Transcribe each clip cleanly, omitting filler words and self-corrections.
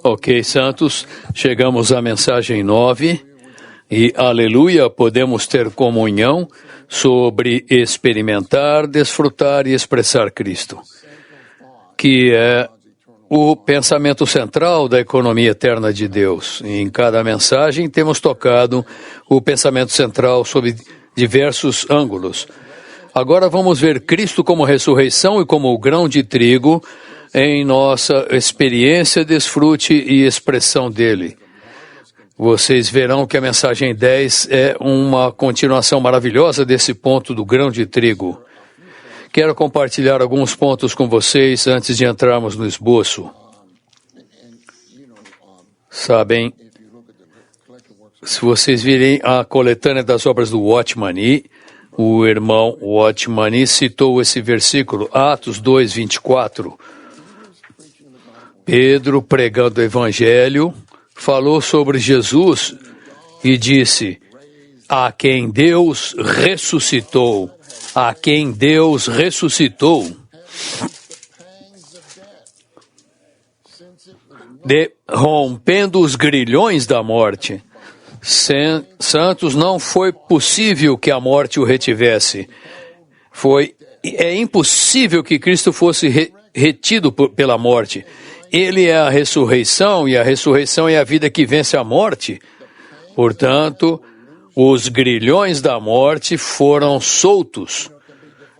Ok, santos, chegamos à mensagem 9 e, aleluia, podemos ter comunhão sobre experimentar, desfrutar e expressar Cristo, que é o pensamento central da economia eterna de Deus. Em cada mensagem temos tocado o pensamento central sob diversos ângulos. Agora vamos ver Cristo como ressurreição e como o grão de trigo em nossa experiência, desfrute e expressão dele. Vocês verão que a mensagem 10 é uma continuação maravilhosa desse ponto do grão de trigo. Quero compartilhar alguns pontos com vocês antes de entrarmos no esboço. Sabem, se vocês virem a coletânea das obras do Watchman Nee, o irmão Watchman Nee citou esse versículo, Atos 2, 24. Pedro, pregando o Evangelho, falou sobre Jesus e disse, a quem Deus ressuscitou, a quem Deus ressuscitou. Rompendo os grilhões da morte. Santos, não foi possível que a morte o retivesse. É impossível que Cristo fosse retido pela morte. Ele é a ressurreição e a ressurreição é a vida que vence a morte. Portanto, os grilhões da morte foram soltos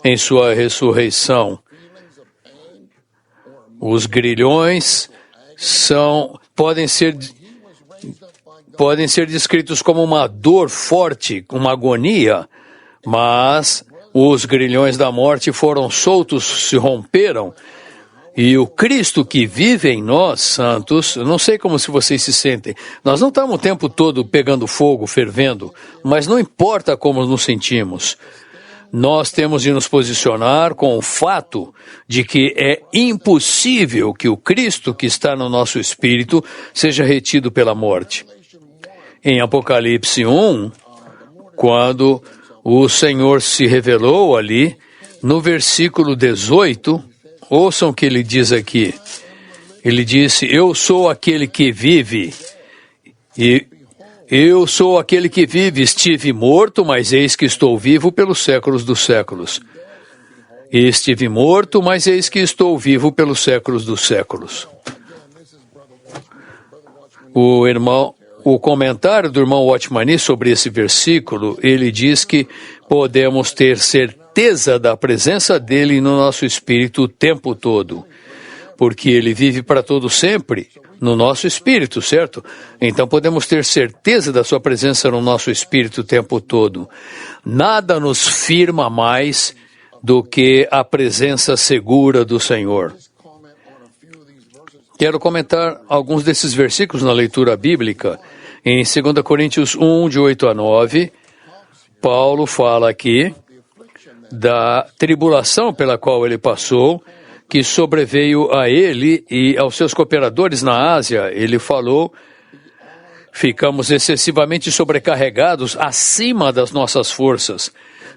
em sua ressurreição. Os grilhões podem ser descritos como uma dor forte, uma agonia, mas os grilhões da morte foram soltos, se romperam. E o Cristo que vive em nós, santos, eu não sei como se vocês se sentem, nós não estamos o tempo todo pegando fogo, fervendo, mas não importa como nos sentimos. Nós temos de nos posicionar com o fato de que é impossível que o Cristo que está no nosso espírito seja retido pela morte. Em Apocalipse 1, quando o Senhor se revelou ali, no versículo 18, ouçam o que ele diz aqui. Ele disse, eu sou aquele que vive, e eu sou aquele que vive, estive morto, mas eis que estou vivo pelos séculos dos séculos. Estive morto, mas eis que estou vivo pelos séculos dos séculos. O comentário do irmão Watchman Nee sobre esse versículo, ele diz que podemos ter certeza da presença dele no nosso espírito o tempo todo, porque ele vive para todo sempre no nosso espírito, certo? Então podemos ter certeza da sua presença no nosso espírito o tempo todo. Nada nos firma mais do que a presença segura do Senhor. Quero comentar alguns desses versículos na leitura bíblica. Em 2 Coríntios 1, de 8 a 9, Paulo fala aqui da tribulação pela qual ele passou, que sobreveio a ele e aos seus cooperadores na Ásia. Ele falou, ficamos excessivamente sobrecarregados acima das nossas forças.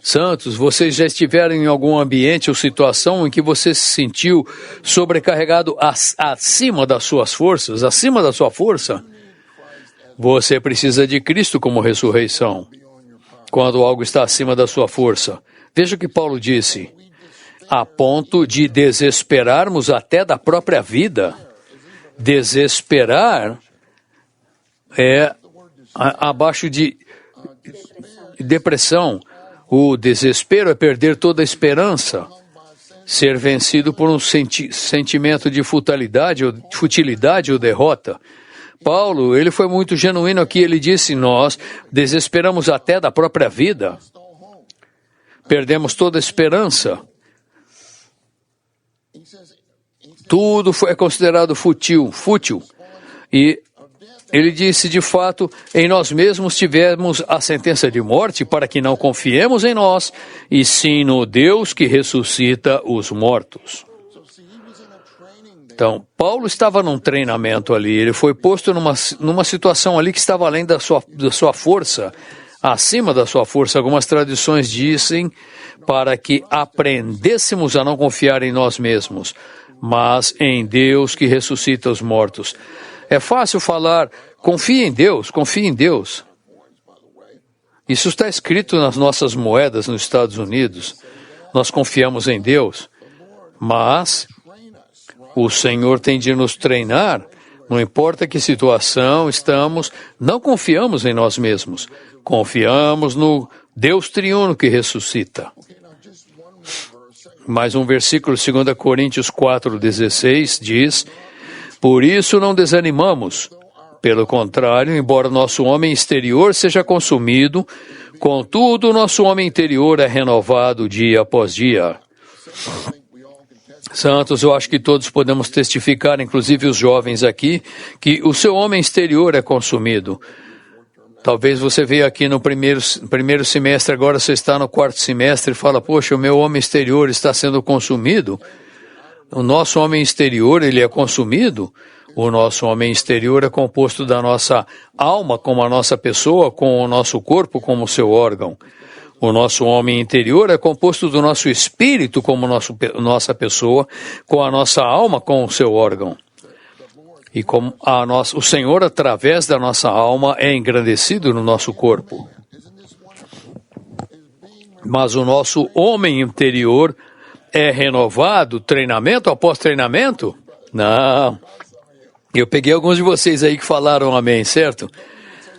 Santos, vocês já estiveram em algum ambiente ou situação em que você se sentiu sobrecarregado acima das suas forças, acima da sua força? Você precisa de Cristo como ressurreição, quando algo está acima da sua força. Veja o que Paulo disse, a ponto de desesperarmos até da própria vida. Desesperar é abaixo de depressão. O desespero é perder toda a esperança, ser vencido por um sentimento de futilidade ou derrota. Paulo, ele foi muito genuíno aqui, ele disse, nós desesperamos até da própria vida, perdemos toda a esperança, tudo é considerado fútil, e ele disse, de fato, em nós mesmos tivemos a sentença de morte para que não confiemos em nós, e sim no Deus que ressuscita os mortos. Então, Paulo estava num treinamento ali, ele foi posto numa situação ali que estava além da sua força, acima da sua força. Algumas tradições dizem para que aprendêssemos a não confiar em nós mesmos, mas em Deus que ressuscita os mortos. É fácil falar, confie em Deus, confie em Deus. Isso está escrito nas nossas moedas nos Estados Unidos. Nós confiamos em Deus, mas o Senhor tem de nos treinar. Não importa que situação estamos, não confiamos em nós mesmos. Confiamos no Deus triuno que ressuscita. Mais um versículo, 2 Coríntios 4,16, diz: por isso não desanimamos. Pelo contrário, embora nosso homem exterior seja consumido, contudo, nosso homem interior é renovado dia após dia. Santos, eu acho que todos podemos testificar, inclusive os jovens aqui, que o seu homem exterior é consumido. Talvez você veja aqui no primeiro semestre, agora você está no quarto semestre e fala, poxa, o meu homem exterior está sendo consumido. O nosso homem exterior, ele é consumido. O nosso homem exterior é composto da nossa alma como a nossa pessoa, com o nosso corpo como o seu órgão. O nosso homem interior é composto do nosso espírito como nossa pessoa, com a nossa alma como o seu órgão. E como o Senhor, através da nossa alma, é engrandecido no nosso corpo. Mas o nosso homem interior é renovado, treinamento após treinamento? Não. Eu peguei alguns de vocês aí que falaram amém, certo?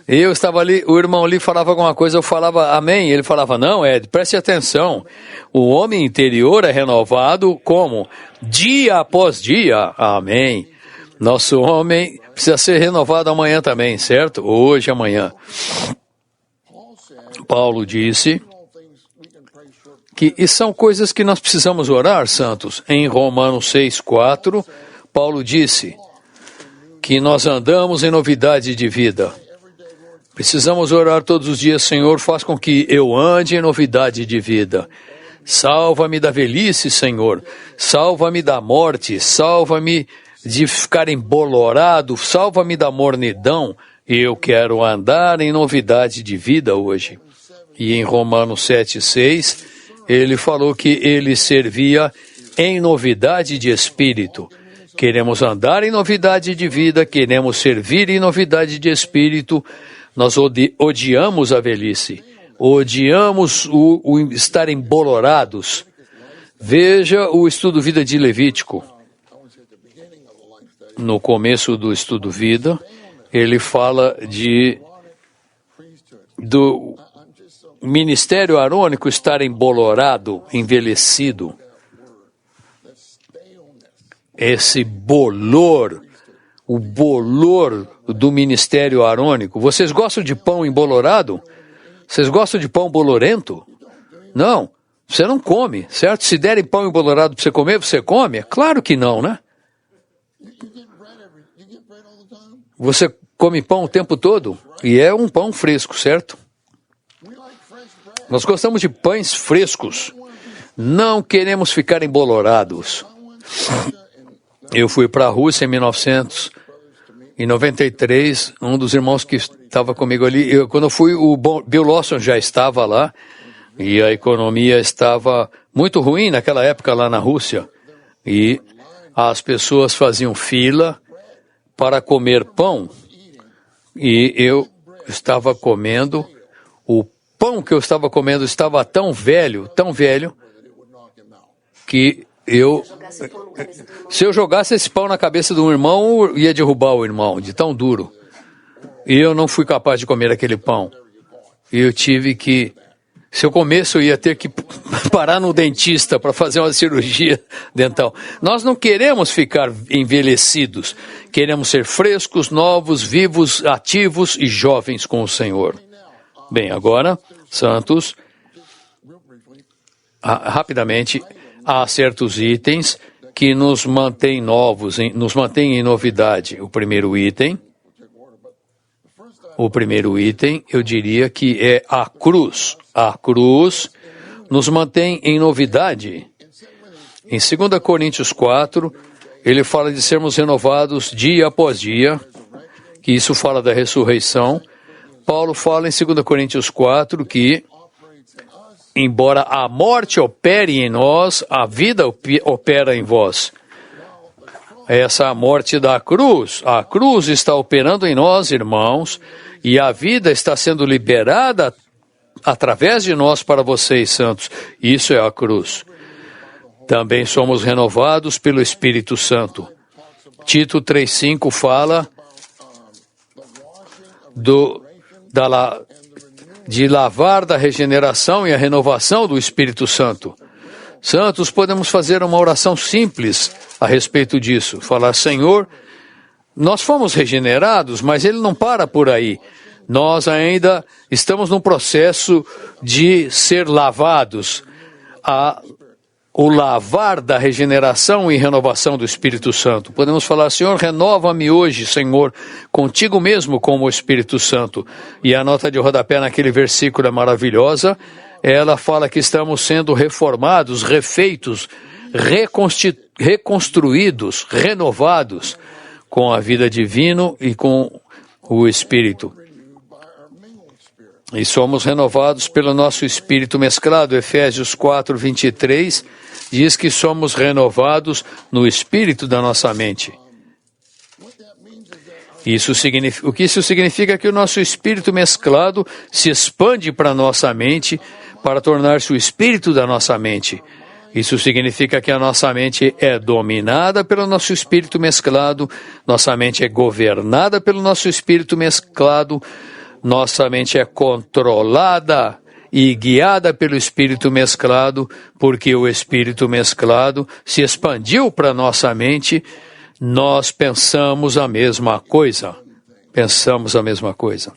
Eu estava ali, o irmão ali falava alguma coisa, eu falava amém, ele falava, não, Ed, preste atenção, o homem interior é renovado como? Dia após dia, amém. Nosso homem precisa ser renovado amanhã também, certo? Hoje, amanhã. Paulo disse que são coisas que nós precisamos orar, santos. Em Romanos 6,4, Paulo disse que nós andamos em novidade de vida. Precisamos orar todos os dias, Senhor, faz com que eu ande em novidade de vida. Salva-me da velhice, Senhor. Salva-me da morte. Salva-me de ficar embolorado. Salva-me da mornidão. Eu quero andar em novidade de vida hoje. E em Romanos 7,6, ele falou que ele servia em novidade de espírito. Queremos andar em novidade de vida, queremos servir em novidade de espírito. Nós odiamos a velhice, odiamos o estar embolorados. Veja o estudo vida de Levítico. No começo do estudo vida, ele fala do ministério arônico estar embolorado, envelhecido. Esse bolor, o bolor do ministério arônico. Vocês gostam de pão embolorado? Vocês gostam de pão bolorento? Não, você não come, certo? Se derem pão embolorado para você comer, você come? É claro que não, né? Você come pão o tempo todo? E é um pão fresco, certo? Nós gostamos de pães frescos. Não queremos ficar embolorados. Eu fui para a Rússia em 1993, um dos irmãos que estava comigo ali, quando eu fui, o Bill Lawson já estava lá, e a economia estava muito ruim naquela época lá na Rússia, e as pessoas faziam fila para comer pão, e eu estava comendo, o pão que eu estava comendo estava tão velho, que se eu jogasse esse pão na cabeça de um irmão, ia derrubar o irmão, de tão duro. E eu não fui capaz de comer aquele pão. E eu tive que, se eu comesse, eu ia ter que parar no dentista para fazer uma cirurgia dental. Nós não queremos ficar envelhecidos. Queremos ser frescos, novos, vivos, ativos e jovens com o Senhor. Bem, agora, santos, rapidamente, há certos itens que nos mantêm novos, nos mantêm em novidade. O primeiro item, eu diria que é a cruz. A cruz nos mantém em novidade. Em 2 Coríntios 4, ele fala de sermos renovados dia após dia, que isso fala da ressurreição. Paulo fala em 2 Coríntios 4 que embora a morte opere em nós, a vida opera em vós. essa morte da cruz. A cruz está operando em nós, irmãos, e a vida está sendo liberada através de nós para vocês, santos. Isso é a cruz. Também somos renovados pelo Espírito Santo. Tito 3,5 fala de lavar da regeneração e a renovação do Espírito Santo. Santos, podemos fazer uma oração simples a respeito disso. Falar, Senhor, nós fomos regenerados, mas Ele não para por aí. Nós ainda estamos num processo de ser lavados. O lavar da regeneração e renovação do Espírito Santo. Podemos falar, Senhor, renova-me hoje, Senhor, contigo mesmo como o Espírito Santo. E a nota de rodapé naquele versículo é maravilhosa. Ela fala que estamos sendo reformados, refeitos, reconstruídos, renovados com a vida divina e com o Espírito. E somos renovados pelo nosso Espírito mesclado. Efésios 4:23 diz que somos renovados no Espírito da nossa mente. O que isso significa é que o nosso Espírito mesclado se expande para a nossa mente para tornar-se o Espírito da nossa mente. Isso significa que a nossa mente é dominada pelo nosso Espírito mesclado, nossa mente é governada pelo nosso Espírito mesclado, nossa mente é controlada e guiada pelo Espírito mesclado, porque o Espírito mesclado se expandiu para nossa mente, nós pensamos a mesma coisa. Pensamos a mesma coisa.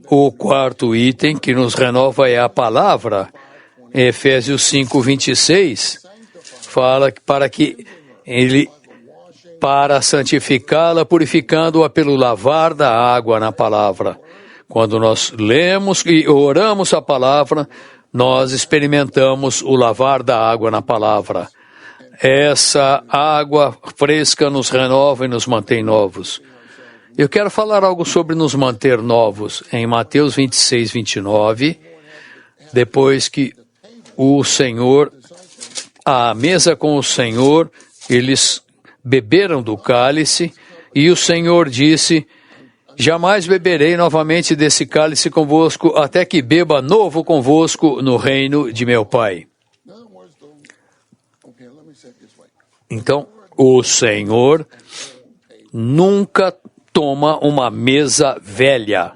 O quarto item que nos renova é a palavra. Efésios 5:26 fala que para santificá-la, purificando-a pelo lavar da água na palavra. Quando nós lemos e oramos a palavra, nós experimentamos o lavar da água na palavra. Essa água fresca nos renova e nos mantém novos. Eu quero falar algo sobre nos manter novos. Em Mateus 26:29, depois que o Senhor, à mesa com o Senhor, eles beberam do cálice, e o Senhor disse, jamais beberei novamente desse cálice convosco, até que beba novo convosco no reino de meu Pai. Então, o Senhor nunca toma uma mesa velha.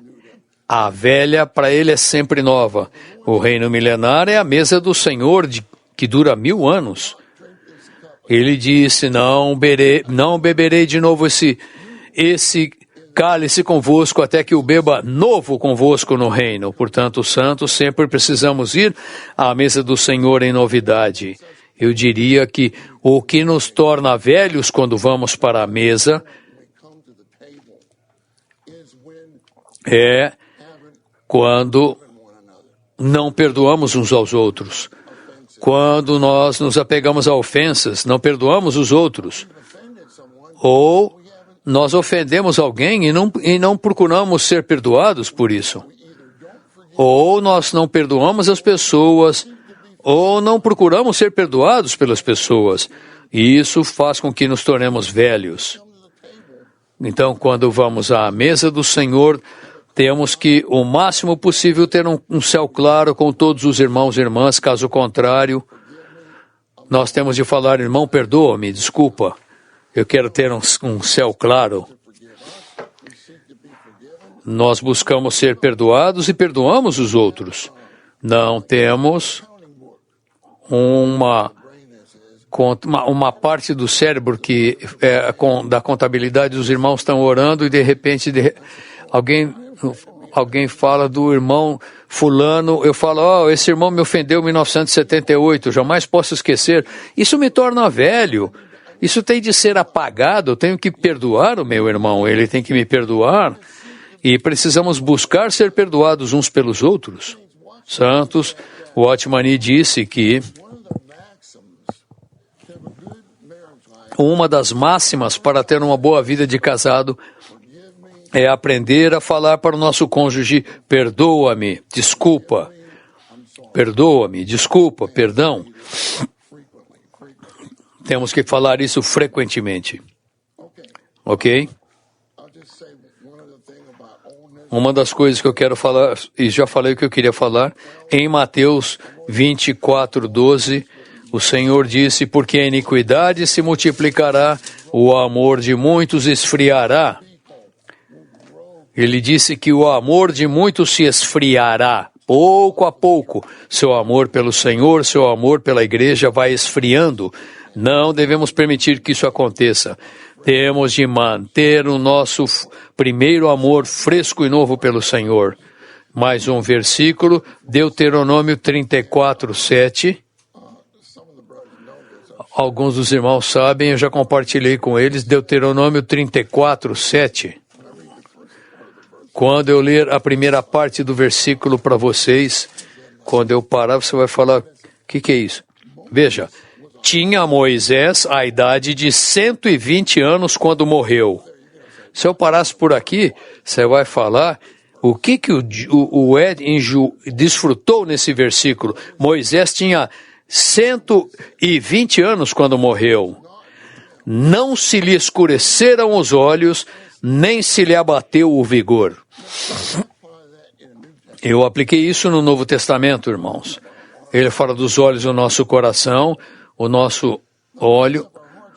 A velha, para ele, é sempre nova. O reino milenar é a mesa do Senhor, que dura 1000 anos. Ele disse, não beberei de novo esse cálice convosco, até que o beba novo convosco no reino. Portanto, santos, sempre precisamos ir à mesa do Senhor em novidade. Eu diria que o que nos torna velhos quando vamos para a mesa é quando não perdoamos uns aos outros. Quando nós nos apegamos a ofensas, não perdoamos os outros. Ou nós ofendemos alguém e não procuramos ser perdoados por isso. Ou nós não perdoamos as pessoas, ou não procuramos ser perdoados pelas pessoas. E isso faz com que nos tornemos velhos. Então, quando vamos à mesa do Senhor, temos que, o máximo possível, ter um céu claro com todos os irmãos e irmãs. Caso contrário, nós temos de falar, irmão, perdoa-me, desculpa. Eu quero ter um céu claro. Nós buscamos ser perdoados e perdoamos os outros. Não temos uma parte do cérebro que é da contabilidade, os irmãos estão orando e de repente alguém fala do irmão fulano, eu falo, esse irmão me ofendeu em 1978, jamais posso esquecer. Isso me torna velho. Isso tem de ser apagado, eu tenho que perdoar o meu irmão, ele tem que me perdoar. E precisamos buscar ser perdoados uns pelos outros. Santos, Watchman disse que uma das máximas para ter uma boa vida de casado é aprender a falar para o nosso cônjuge, perdoa-me, desculpa, perdoa-me, desculpa, perdão. Temos que falar isso frequentemente. Ok? Uma das coisas que eu quero falar, e já falei o que eu queria falar, em Mateus 24:12, o Senhor disse, porque a iniquidade se multiplicará, o amor de muitos esfriará. Ele disse que o amor de muitos se esfriará. Pouco a pouco, seu amor pelo Senhor, seu amor pela igreja vai esfriando. Não devemos permitir que isso aconteça. Temos de manter o nosso primeiro amor fresco e novo pelo Senhor. Mais um versículo, Deuteronômio 34:7. Alguns dos irmãos sabem, eu já compartilhei com eles, Deuteronômio 34:7. Quando eu ler a primeira parte do versículo para vocês, quando eu parar, você vai falar, o que é isso? Veja, tinha Moisés a idade de 120 anos quando morreu. Se eu parasse por aqui, você vai falar o que o Ed desfrutou nesse versículo. Moisés tinha 120 anos quando morreu. Não se lhe escureceram os olhos, nem se lhe abateu o vigor. Eu apliquei isso no Novo Testamento, irmãos. Ele fala dos olhos do nosso coração, o nosso olho.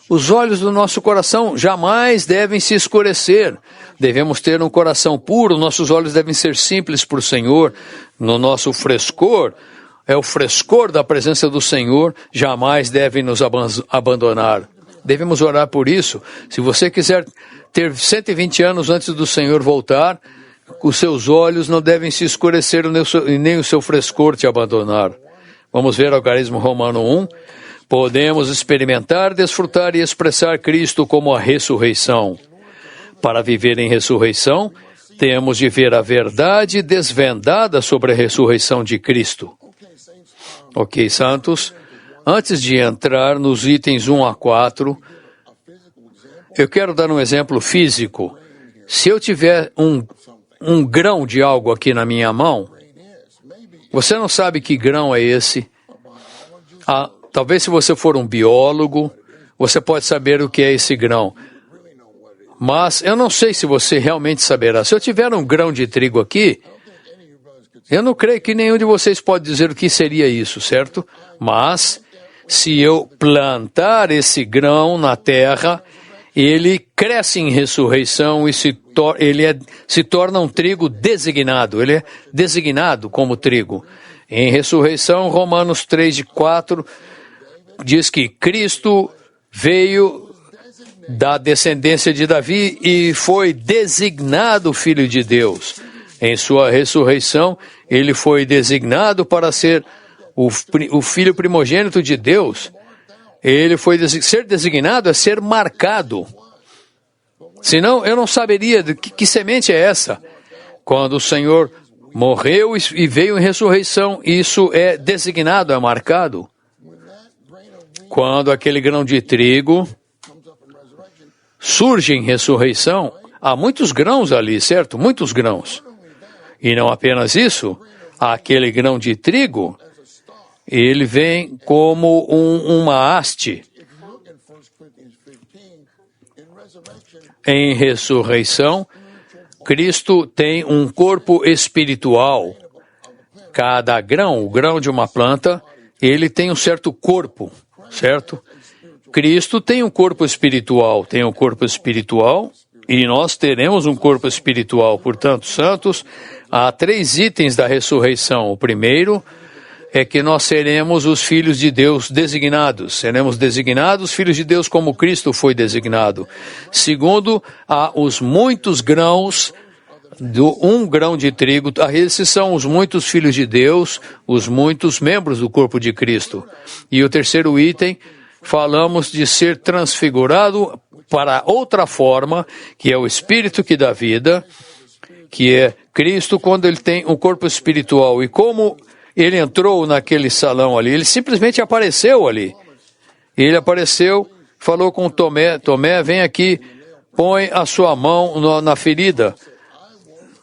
Os olhos do nosso coração jamais devem se escurecer. Devemos ter um coração puro, nossos olhos devem ser simples para o Senhor. No nosso frescor, é o frescor da presença do Senhor, jamais deve nos abandonar. Devemos orar por isso. Se você quiser ter 120 anos antes do Senhor voltar, os seus olhos não devem se escurecer e nem o seu frescor te abandonar. Vamos ver Algarismo Romano 1. Podemos experimentar, desfrutar e expressar Cristo como a ressurreição. Para viver em ressurreição, temos de ver a verdade desvendada sobre a ressurreição de Cristo. Ok, santos? Antes de entrar nos itens 1 a 4, eu quero dar um exemplo físico. Se eu tiver um grão de algo aqui na minha mão, você não sabe que grão é esse. Talvez se você for um biólogo, você pode saber o que é esse grão. Mas eu não sei se você realmente saberá. Se eu tiver um grão de trigo aqui, eu não creio que nenhum de vocês pode dizer o que seria isso, certo? Mas se eu plantar esse grão na terra, ele cresce em ressurreição e se torna um trigo designado. Ele é designado como trigo. Em ressurreição, Romanos 3:4 diz que Cristo veio da descendência de Davi e foi designado Filho de Deus. Em sua ressurreição, ele foi designado para ser o Filho primogênito de Deus. Ele foi ser designado é ser marcado. Senão, eu não saberia de que semente é essa. Quando o Senhor morreu e veio em ressurreição, isso é designado, é marcado. Quando aquele grão de trigo surge em ressurreição, há muitos grãos ali, certo? Muitos grãos. E não apenas isso, aquele grão de trigo, ele vem como uma haste. Em ressurreição, Cristo tem um corpo espiritual. Cada grão, o grão de uma planta, ele tem um certo corpo, certo? Cristo tem um corpo espiritual, e nós teremos um corpo espiritual. Portanto, santos, há 3 itens da ressurreição. O primeiro é que nós seremos os filhos de Deus designados. Seremos designados filhos de Deus como Cristo foi designado. Segundo, há os muitos grãos, um grão de trigo. Esses são os muitos filhos de Deus, os muitos membros do corpo de Cristo. E o terceiro item, falamos de ser transfigurado para outra forma, que é o Espírito que dá vida, que é Cristo quando ele tem um corpo espiritual. E como ele entrou naquele salão ali, ele simplesmente apareceu ali. Ele apareceu, falou com Tomé, Tomé, vem aqui, põe a sua mão na ferida.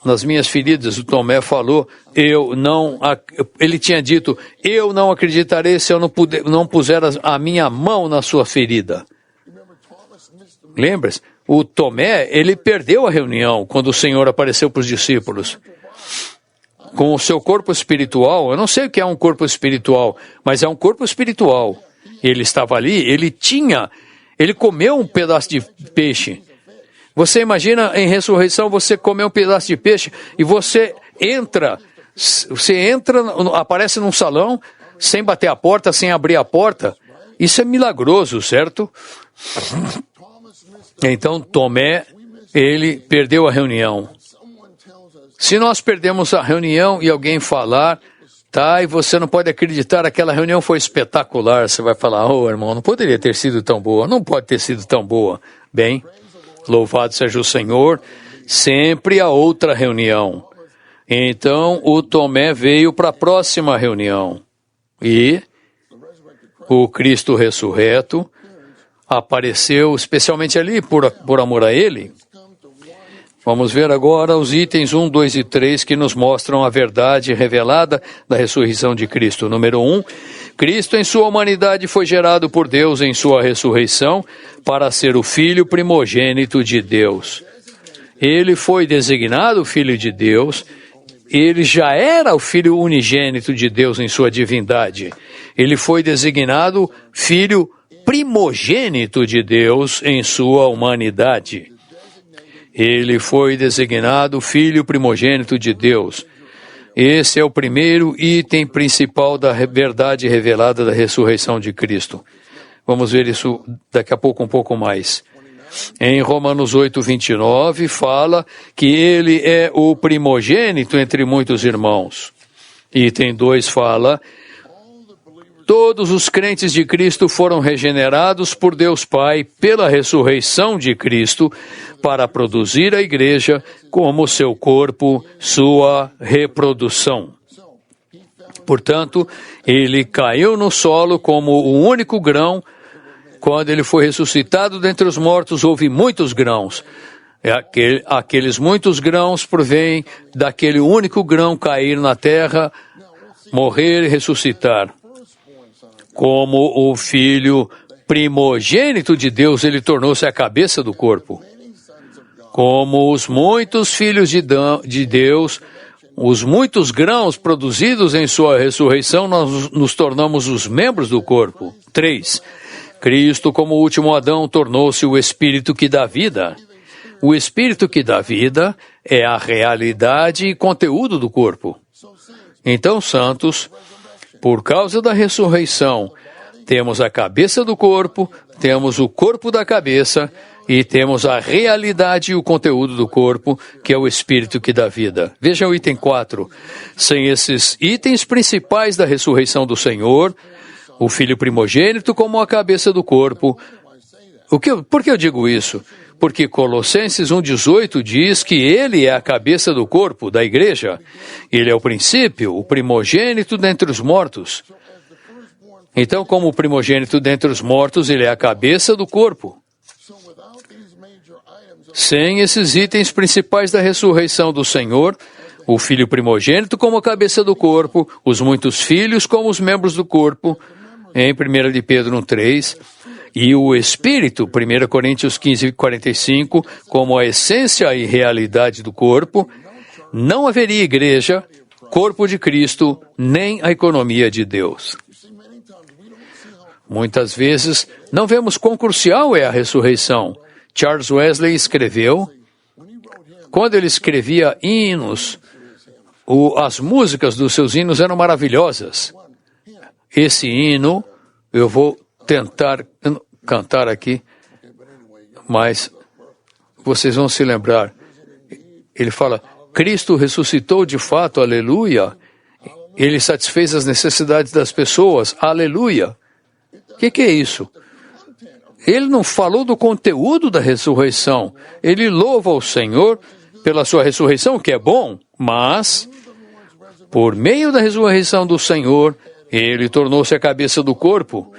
nas minhas feridas. O Tomé falou, ele tinha dito, eu não acreditarei se eu não puser a minha mão na sua ferida. Lembra-se? O Tomé, ele perdeu a reunião quando o Senhor apareceu para os discípulos. Com o seu corpo espiritual, eu não sei o que é um corpo espiritual, mas é um corpo espiritual. Ele estava ali, ele comeu um pedaço de peixe. Você imagina em ressurreição, você comer um pedaço de peixe e você entra, aparece num salão, sem bater a porta, sem abrir a porta. Isso é milagroso, certo? Então, Tomé, ele perdeu a reunião. Se nós perdemos a reunião e alguém falar, tá, e você não pode acreditar, aquela reunião foi espetacular, você vai falar, irmão, não poderia ter sido tão boa, não pode ter sido tão boa. Bem, louvado seja o Senhor, sempre há outra reunião. Então, o Tomé veio para a próxima reunião. E o Cristo ressurreto apareceu especialmente ali por amor a ele. Vamos ver agora os itens 1, 2 e 3 que nos mostram a verdade revelada da ressurreição de Cristo. Número 1, Cristo em sua humanidade foi gerado por Deus em sua ressurreição para ser o Filho primogênito de Deus. Ele foi designado Filho de Deus, ele já era o Filho unigênito de Deus em sua divindade. Ele foi designado Filho primogênito de Deus em sua humanidade. Ele foi designado Filho primogênito de Deus. Esse é o primeiro item principal da verdade revelada da ressurreição de Cristo. Vamos ver isso daqui a pouco um pouco mais. Em Romanos 8, 29, fala que ele é o primogênito entre muitos irmãos. Item 2 fala, todos os crentes de Cristo foram regenerados por Deus Pai pela ressurreição de Cristo para produzir a igreja como seu corpo, sua reprodução. Portanto, ele caiu no solo como o único grão. Quando ele foi ressuscitado dentre os mortos, houve muitos grãos. Aqueles muitos grãos provêm daquele único grão cair na terra, morrer e ressuscitar. Como o Filho primogênito de Deus, ele tornou-se a cabeça do corpo. Como os muitos filhos de Deus, os muitos grãos produzidos em sua ressurreição, nós nos tornamos os membros do corpo. 3. Cristo, como último Adão, tornou-se o Espírito que dá vida. O Espírito que dá vida é a realidade e conteúdo do corpo. Então, santos, por causa da ressurreição, temos a cabeça do corpo, temos o corpo da cabeça e temos a realidade e o conteúdo do corpo, que é o Espírito que dá vida. Veja o item 4. Sem esses itens principais da ressurreição do Senhor, o Filho primogênito como a cabeça do corpo. Por que eu digo isso? Porque Colossenses 1,18 diz que ele é a cabeça do corpo, da igreja. Ele é o princípio, o primogênito dentre os mortos. Então, como o primogênito dentre os mortos, ele é a cabeça do corpo. Sem esses itens principais da ressurreição do Senhor, o Filho primogênito como a cabeça do corpo, os muitos filhos como os membros do corpo, em 1 de Pedro 1,3, e o Espírito, 1 Coríntios 15, 45, como a essência e realidade do corpo, não haveria igreja, corpo de Cristo, nem a economia de Deus. Muitas vezes não vemos quão crucial é a ressurreição. Charles Wesley escreveu, quando ele escrevia hinos, as músicas dos seus hinos eram maravilhosas. Esse hino, eu vou tentar cantar aqui, mas vocês vão se lembrar. Ele fala, Cristo ressuscitou de fato, aleluia. Ele satisfez as necessidades das pessoas, aleluia. O que é isso? Ele não falou do conteúdo da ressurreição. Ele louva o Senhor pela sua ressurreição, que é bom, mas, por meio da ressurreição do Senhor, ele tornou-se a cabeça do corpo.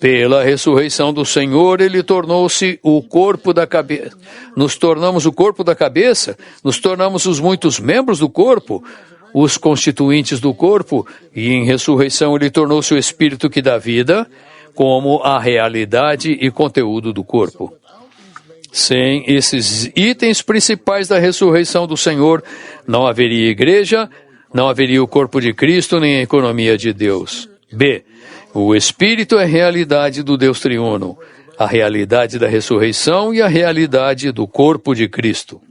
Pela ressurreição do Senhor, ele tornou-se o corpo da cabeça. Nos tornamos o corpo da cabeça, nos tornamos os muitos membros do corpo, os constituintes do corpo, e em ressurreição ele tornou-se o Espírito que dá vida, como a realidade e conteúdo do corpo. Sem esses itens principais da ressurreição do Senhor, não haveria igreja, não haveria o corpo de Cristo, nem a economia de Deus. B. O Espírito é a realidade do Deus triuno, a realidade da ressurreição e a realidade do corpo de Cristo.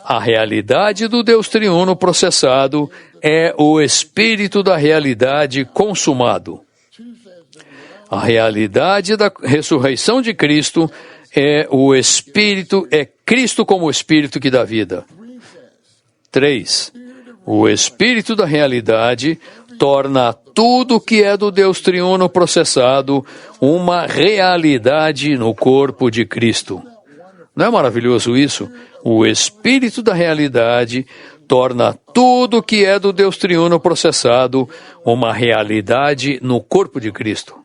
A realidade do Deus triuno processado é o Espírito da realidade consumado. A realidade da ressurreição de Cristo é o Espírito, é Cristo como o Espírito que dá vida. 3. O Espírito da realidade torna tudo que é do Deus triuno processado uma realidade no corpo de Cristo. Não é maravilhoso isso? O Espírito da realidade torna tudo que é do Deus triuno processado uma realidade no corpo de Cristo.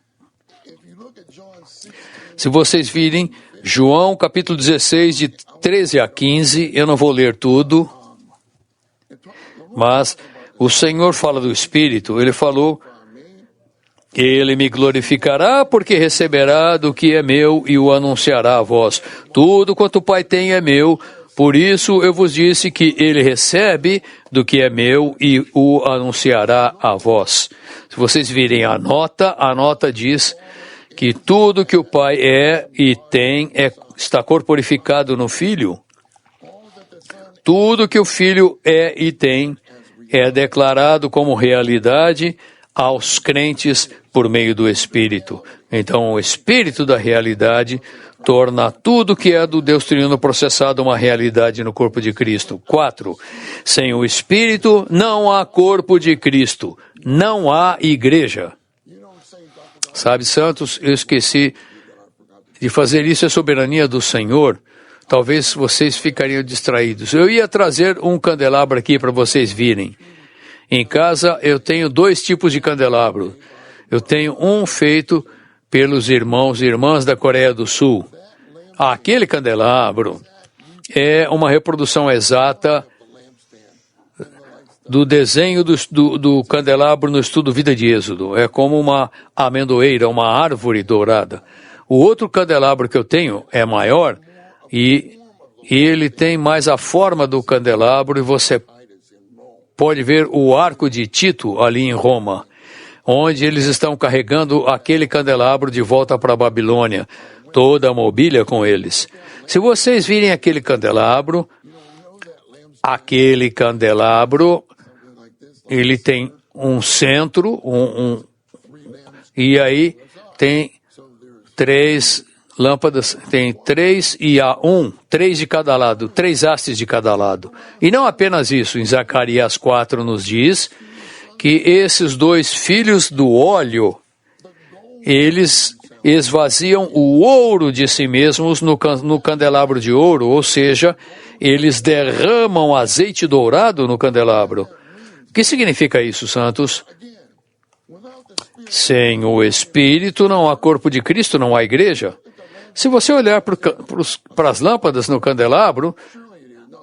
Se vocês virem João capítulo 16, de 13 a 15, eu não vou ler tudo, mas o Senhor fala do Espírito, ele falou: ele me glorificará porque receberá do que é meu e o anunciará a vós. Tudo quanto o Pai tem é meu, por isso eu vos disse que ele recebe do que é meu e o anunciará a vós. Se vocês virem a nota diz que tudo que o Pai é e tem está corporificado no Filho. Tudo que o Filho é e tem é declarado como realidade aos crentes por meio do Espírito. Então, o Espírito da realidade torna tudo que é do Deus triuno processado uma realidade no corpo de Cristo. 4. Sem o Espírito não há corpo de Cristo, não há igreja. Sabe, Santos, eu esqueci de fazer isso, é soberania do Senhor. Talvez vocês ficariam distraídos. Eu ia trazer um candelabro aqui para vocês virem. Em casa eu tenho 2 tipos de candelabro. Eu tenho um feito pelos irmãos e irmãs da Coreia do Sul. Aquele candelabro é uma reprodução exata do desenho do candelabro no estudo Vida de Êxodo. É como uma amendoeira, uma árvore dourada. O outro candelabro que eu tenho é maior e ele tem mais a forma do candelabro e você pode ver o arco de Tito ali em Roma, onde eles estão carregando aquele candelabro de volta para a Babilônia, toda a mobília com eles. Se vocês virem aquele candelabro, ele tem um centro, e aí tem 3 lâmpadas, tem 3 e há 3 de cada lado, 3 hastes de cada lado. E não apenas isso, em Zacarias 4 nos diz que esses 2 filhos do óleo, eles esvaziam o ouro de si mesmos no candelabro de ouro, ou seja, eles derramam azeite dourado no candelabro. O que significa isso, Santos? Sem o Espírito não há corpo de Cristo, não há igreja. Se você olhar para as lâmpadas no candelabro,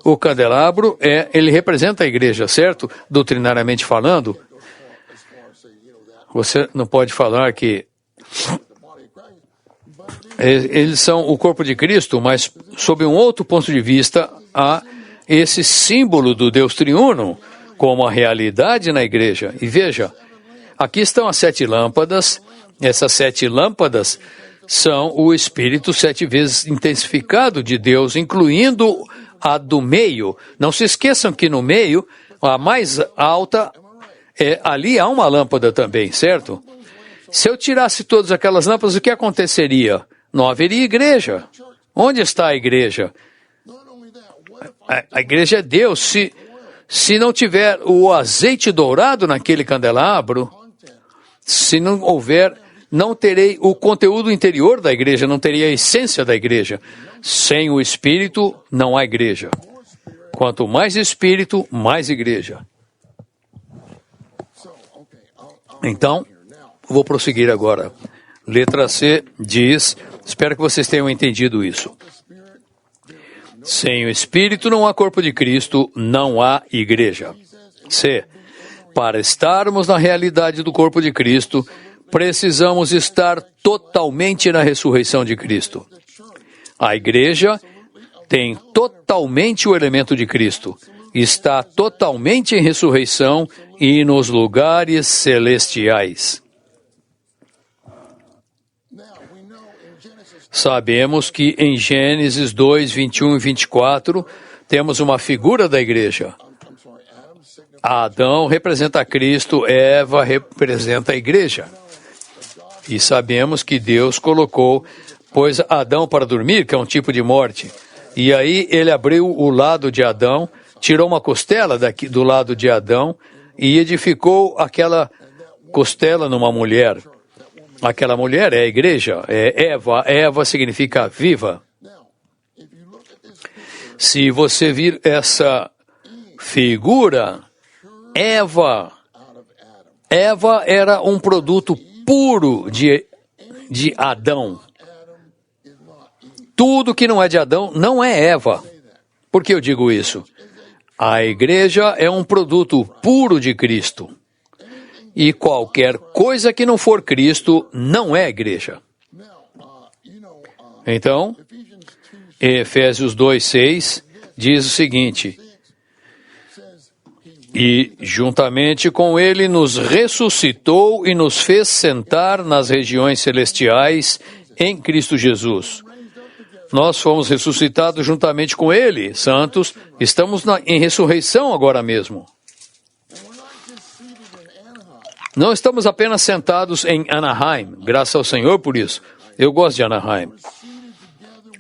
o candelabro ele representa a igreja, certo? Doutrinariamente falando, você não pode falar que eles são o corpo de Cristo, mas sob um outro ponto de vista, há esse símbolo do Deus triuno como a realidade na igreja. E veja, aqui estão as 7 lâmpadas. Essas 7 lâmpadas são o Espírito 7 vezes intensificado de Deus, incluindo a do meio. Não se esqueçam que no meio, a mais alta, ali há uma lâmpada também, certo? Se eu tirasse todas aquelas lâmpadas, o que aconteceria? Não haveria igreja. Onde está a igreja? A igreja é Deus. Se não tiver o azeite dourado naquele candelabro, se não houver, não terei o conteúdo interior da igreja, não terei a essência da igreja. Sem o Espírito, não há igreja. Quanto mais Espírito, mais igreja. Então, vou prosseguir agora. Letra C diz, espero que vocês tenham entendido isso. Sem o Espírito não há corpo de Cristo, não há igreja. C. Para estarmos na realidade do corpo de Cristo, precisamos estar totalmente na ressurreição de Cristo. A igreja tem totalmente o elemento de Cristo, está totalmente em ressurreição e nos lugares celestiais. Sabemos que em Gênesis 2, 21 e 24, temos uma figura da igreja. Adão representa Cristo, Eva representa a igreja. E sabemos que Deus pôs Adão para dormir, que é um tipo de morte. E aí ele abriu o lado de Adão, tirou uma costela do lado de Adão e edificou aquela costela numa mulher. Aquela mulher é a igreja, é Eva. Eva significa viva. Se você vir essa figura, Eva era um produto puro de Adão. Tudo que não é de Adão não é Eva. Por que eu digo isso? A igreja é um produto puro de Cristo. E qualquer coisa que não for Cristo não é igreja. Então, Efésios 2:6 diz o seguinte: e juntamente com ele nos ressuscitou e nos fez sentar nas regiões celestiais em Cristo Jesus. Nós fomos ressuscitados juntamente com ele, santos, estamos em ressurreição agora mesmo. Não estamos apenas sentados em Anaheim, graças ao Senhor por isso. Eu gosto de Anaheim.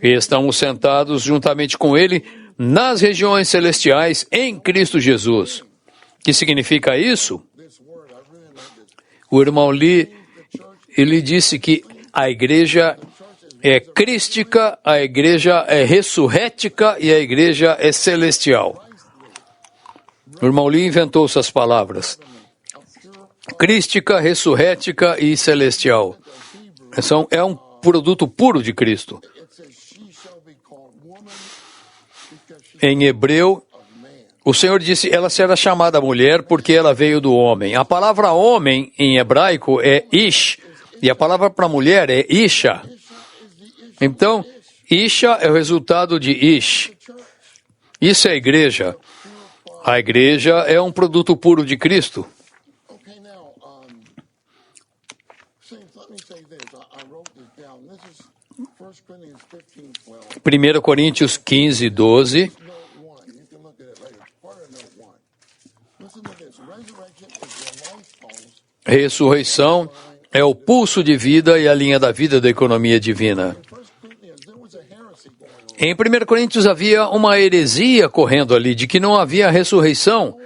E estamos sentados juntamente com ele nas regiões celestiais em Cristo Jesus. O que significa isso? O irmão Lee, ele disse que a igreja é crística, a igreja é ressurrética e a igreja é celestial. O irmão Lee inventou essas palavras. Crística, ressurrética e celestial. É um produto puro de Cristo. Em hebreu, o Senhor disse, ela será chamada mulher porque ela veio do homem. A palavra homem em hebraico é ish, e a palavra para mulher é isha. Então, isha é o resultado de ish. Isso é a igreja. A igreja é um produto puro de Cristo. 1 Coríntios 15, 12. Ressurreição é o pulso de vida e a linha da vida da economia divina. Em 1 Coríntios havia uma heresia correndo ali, de que não havia ressurreição.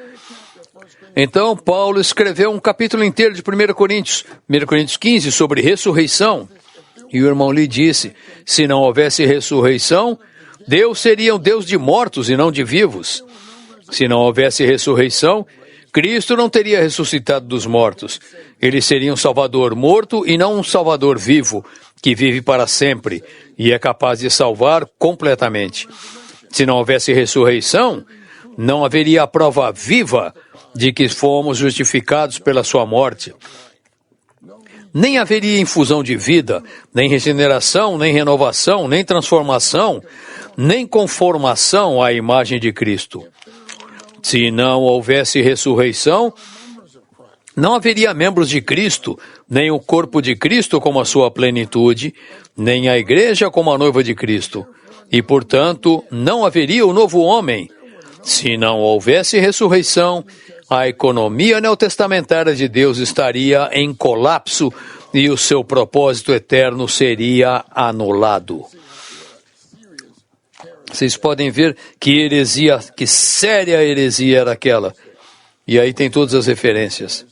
Então, Paulo escreveu um capítulo inteiro de 1 Coríntios 15, sobre ressurreição. E o irmão Lee disse, se não houvesse ressurreição, Deus seria um Deus de mortos e não de vivos. Se não houvesse ressurreição, Cristo não teria ressuscitado dos mortos. Ele seria um Salvador morto e não um Salvador vivo, que vive para sempre e é capaz de salvar completamente. Se não houvesse ressurreição, não haveria a prova viva de que fomos justificados pela sua morte. Nem haveria infusão de vida, nem regeneração, nem renovação, nem transformação, nem conformação à imagem de Cristo. Se não houvesse ressurreição, não haveria membros de Cristo, nem o corpo de Cristo como a sua plenitude, nem a igreja como a noiva de Cristo. E, portanto, não haveria o novo homem. Se não houvesse ressurreição, a economia neotestamentária de Deus estaria em colapso e o seu propósito eterno seria anulado. Vocês podem ver que séria heresia era aquela. E aí tem todas as referências.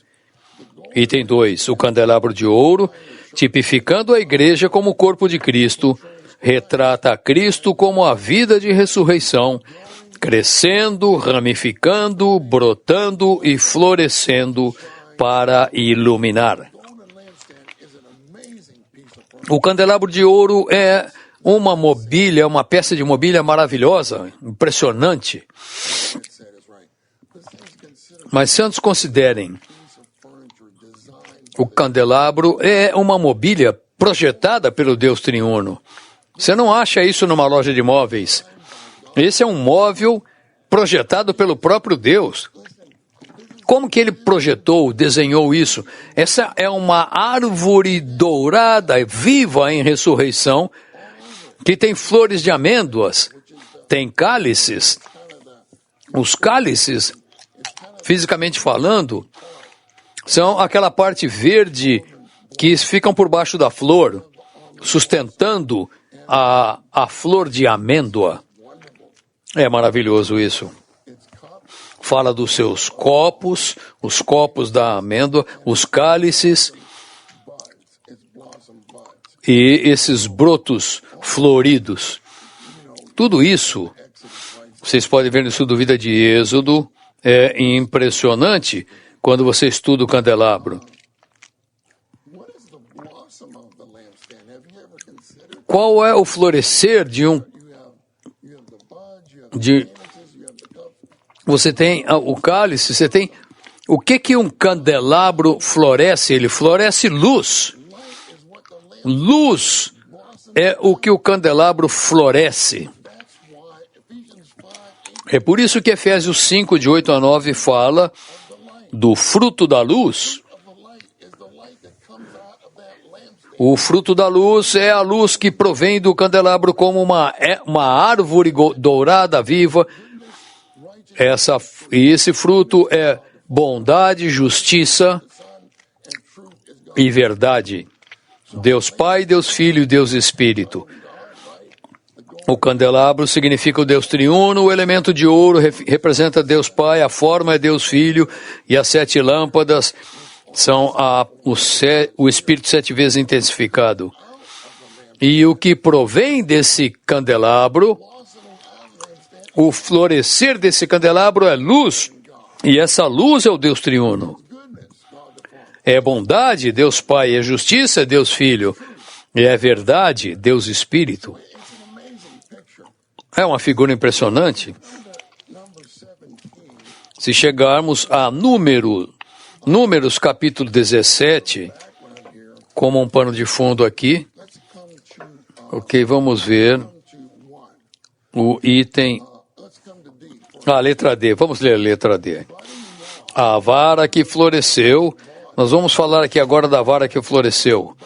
Item 2. O candelabro de ouro, tipificando a igreja como o corpo de Cristo, retrata a Cristo como a vida de ressurreição, crescendo, ramificando, brotando e florescendo para iluminar. O candelabro de ouro é uma mobília, uma peça de mobília maravilhosa, impressionante. Mas santos, considerem, o candelabro é uma mobília projetada pelo Deus triuno. Você não acha isso numa loja de móveis. Esse é um móvel projetado pelo próprio Deus. Como que ele projetou, desenhou isso? Essa é uma árvore dourada, viva em ressurreição, que tem flores de amêndoas, tem cálices. Os cálices, fisicamente falando, são aquela parte verde que ficam por baixo da flor, sustentando a flor de amêndoa. É maravilhoso isso. Fala dos seus copos, os copos da amêndoa, os cálices e esses brotos floridos. Tudo isso, vocês podem ver no estudo Vida de Êxodo, é impressionante quando você estuda o candelabro. Qual é o florescer você tem o cálice, você tem... O que um candelabro floresce? Ele floresce luz. Luz é o que o candelabro floresce. É por isso que Efésios 5, de 8 a 9, fala do fruto da luz. O fruto da luz é a luz que provém do candelabro como uma árvore dourada viva. E esse fruto é bondade, justiça e verdade. Deus Pai, Deus Filho e Deus Espírito. O candelabro significa o Deus triuno, o elemento de ouro representa Deus Pai, a forma é Deus Filho e as 7 lâmpadas são o Espírito 7 vezes intensificado. E o que provém desse candelabro, o florescer desse candelabro é luz, e essa luz é o Deus triuno. É bondade, Deus Pai, é justiça, Deus Filho, e é verdade, Deus Espírito. É uma figura impressionante. Se chegarmos a Números capítulo 17, como um pano de fundo aqui, ok, vamos ver o item... letra D, vamos ler a letra D. A vara que floresceu, nós vamos falar aqui agora da vara que floresceu.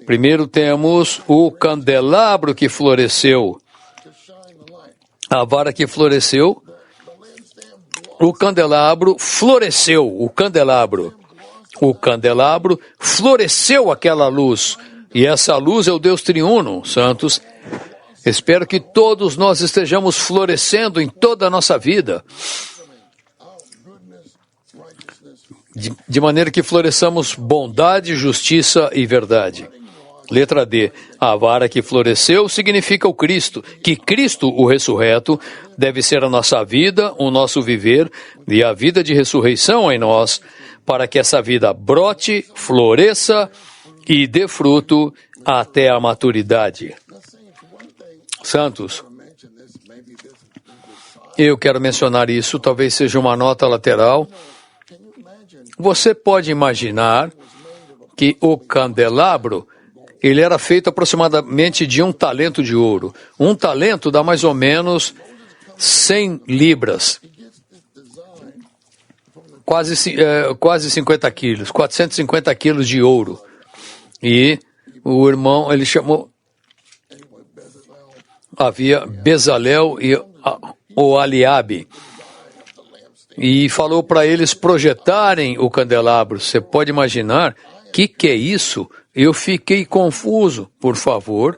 Primeiro temos o candelabro que floresceu. A vara que floresceu, o candelabro floresceu, o candelabro floresceu aquela luz, e essa luz é o Deus triuno, santos. Espero que todos nós estejamos florescendo em toda a nossa vida, de maneira que floresçamos bondade, justiça e verdade. Letra D. A vara que floresceu significa o Cristo, que Cristo, o ressurreto, deve ser a nossa vida, o nosso viver e a vida de ressurreição em nós, para que essa vida brote, floresça e dê fruto até a maturidade. Santos, eu quero mencionar isso, talvez seja uma nota lateral. Você pode imaginar que o candelabro, ele era feito aproximadamente de 1 talento de ouro. 1 talento dá mais ou menos 100 libras. Quase 50 quilos, 450 quilos de ouro. E o irmão, ele chamou... Havia Bezalel e Oholiabe. E falou para eles projetarem o candelabro. Você pode imaginar o que é isso? Eu fiquei confuso. Por favor,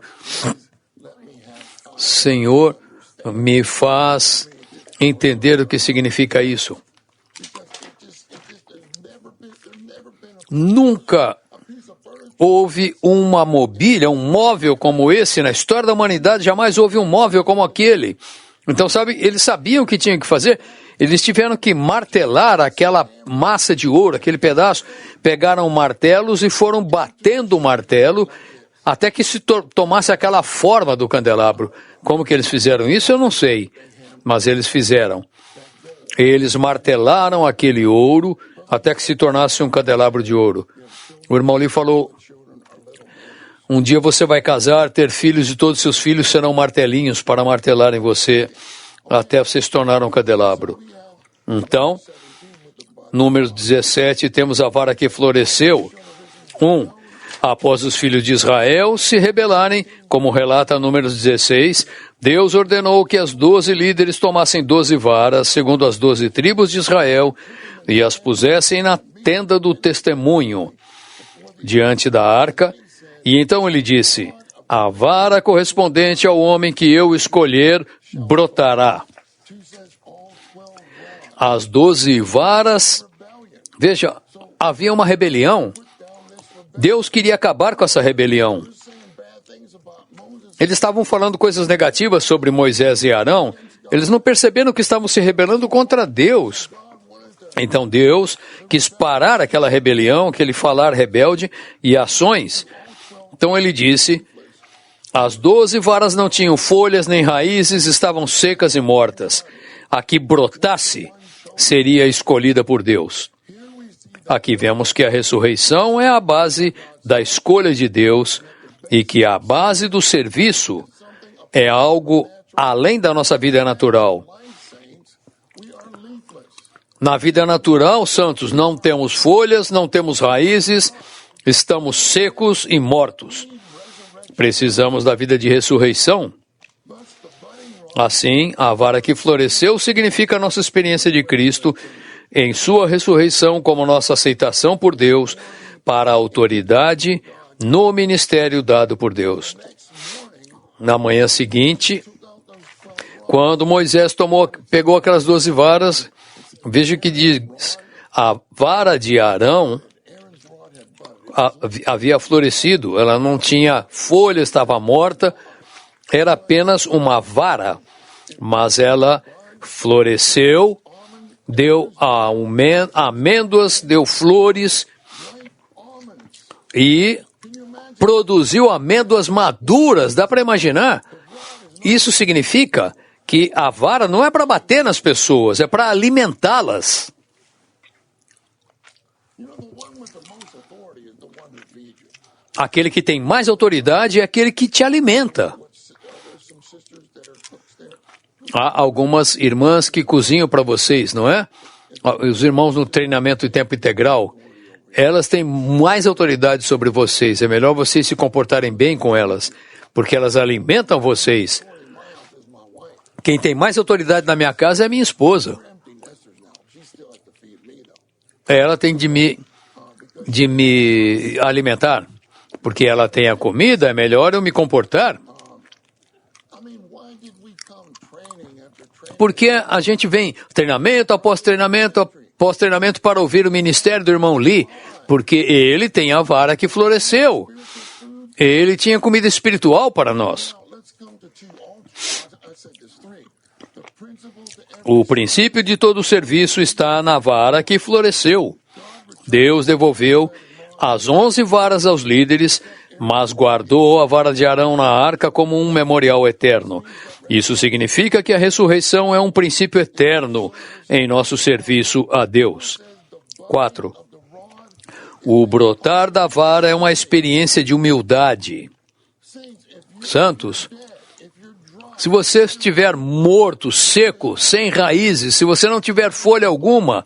Senhor, me faz entender o que significa isso. Nunca houve uma mobília, um móvel como esse na história da humanidade. Jamais houve um móvel como aquele. Então, eles sabiam o que tinham que fazer. Eles tiveram que martelar aquela massa de ouro, aquele pedaço. Pegaram martelos e foram batendo o martelo até que se tomasse aquela forma do candelabro. Como que eles fizeram isso, eu não sei, mas eles fizeram. Eles martelaram aquele ouro até que se tornasse um candelabro de ouro. O irmão Lee falou, um dia você vai casar, ter filhos e todos seus filhos serão martelinhos para martelar em você até você se tornar um candelabro. Então, número 17, temos a vara que floresceu. 1. Após os filhos de Israel se rebelarem, como relata Números 16, Deus ordenou que as 12 líderes tomassem 12 varas, segundo as 12 tribos de Israel, e as pusessem na tenda do testemunho, diante da arca. E então ele disse, a vara correspondente ao homem que eu escolher brotará. As 12 varas, veja, havia uma rebelião. Deus queria acabar com essa rebelião. Eles estavam falando coisas negativas sobre Moisés e Arão. Eles não perceberam que estavam se rebelando contra Deus. Então Deus quis parar aquela rebelião, aquele falar rebelde e ações. Então ele disse, as 12 varas não tinham folhas nem raízes, estavam secas e mortas. A que brotasse seria escolhida por Deus. Aqui vemos que a ressurreição é a base da escolha de Deus e que a base do serviço é algo além da nossa vida natural. Na vida natural, santos, não temos folhas, não temos raízes, estamos secos e mortos. Precisamos da vida de ressurreição. Assim, a vara que floresceu significa a nossa experiência de Cristo em sua ressurreição como nossa aceitação por Deus para a autoridade no ministério dado por Deus. Na manhã seguinte, quando Moisés pegou aquelas 12 varas, veja que diz, a vara de Arão havia florescido, ela não tinha folha, estava morta, era apenas uma vara, mas ela floresceu, deu amêndoas, deu flores e produziu amêndoas maduras. Dá para imaginar? Isso significa que a vara não é para bater nas pessoas, é para alimentá-las. Aquele que tem mais autoridade é aquele que te alimenta. Há algumas irmãs que cozinham para vocês, não é? Os irmãos no treinamento em tempo integral, elas têm mais autoridade sobre vocês. É melhor vocês se comportarem bem com elas, porque elas alimentam vocês. Quem tem mais autoridade na minha casa é a minha esposa. Ela tem de me alimentar, porque ela tem a comida, é melhor eu me comportar. Porque a gente vem treinamento após treinamento para ouvir o ministério do irmão Lee, porque ele tem a vara que floresceu. Ele tinha comida espiritual para nós. O princípio de todo o serviço está na vara que floresceu. Deus devolveu as 11 varas aos líderes, mas guardou a vara de Arão na arca como um memorial eterno. Isso significa que a ressurreição é um princípio eterno em nosso serviço a Deus. 4. O brotar da vara é uma experiência de humildade. Santos, se você estiver morto, seco, sem raízes, se você não tiver folha alguma,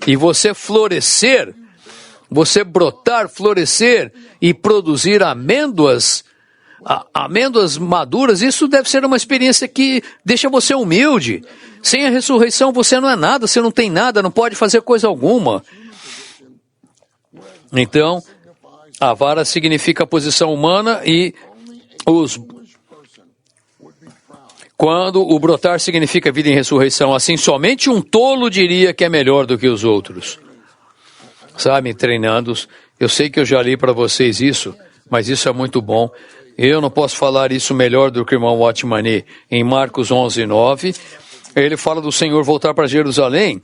e você florescer, você brotar, florescer e produzir amêndoas maduras, isso deve ser uma experiência que deixa você humilde. Sem a ressurreição você não é nada, você não tem nada, não pode fazer coisa alguma. Então, a vara significa a posição humana e quando o brotar significa vida em ressurreição, assim somente um tolo diria que é melhor do que os outros. Sabe, treinando-os, eu sei que eu já li para vocês isso, mas isso é muito bom. Eu não posso falar isso melhor do que o irmão Watchmani. Em Marcos 11:9, ele fala do Senhor voltar para Jerusalém,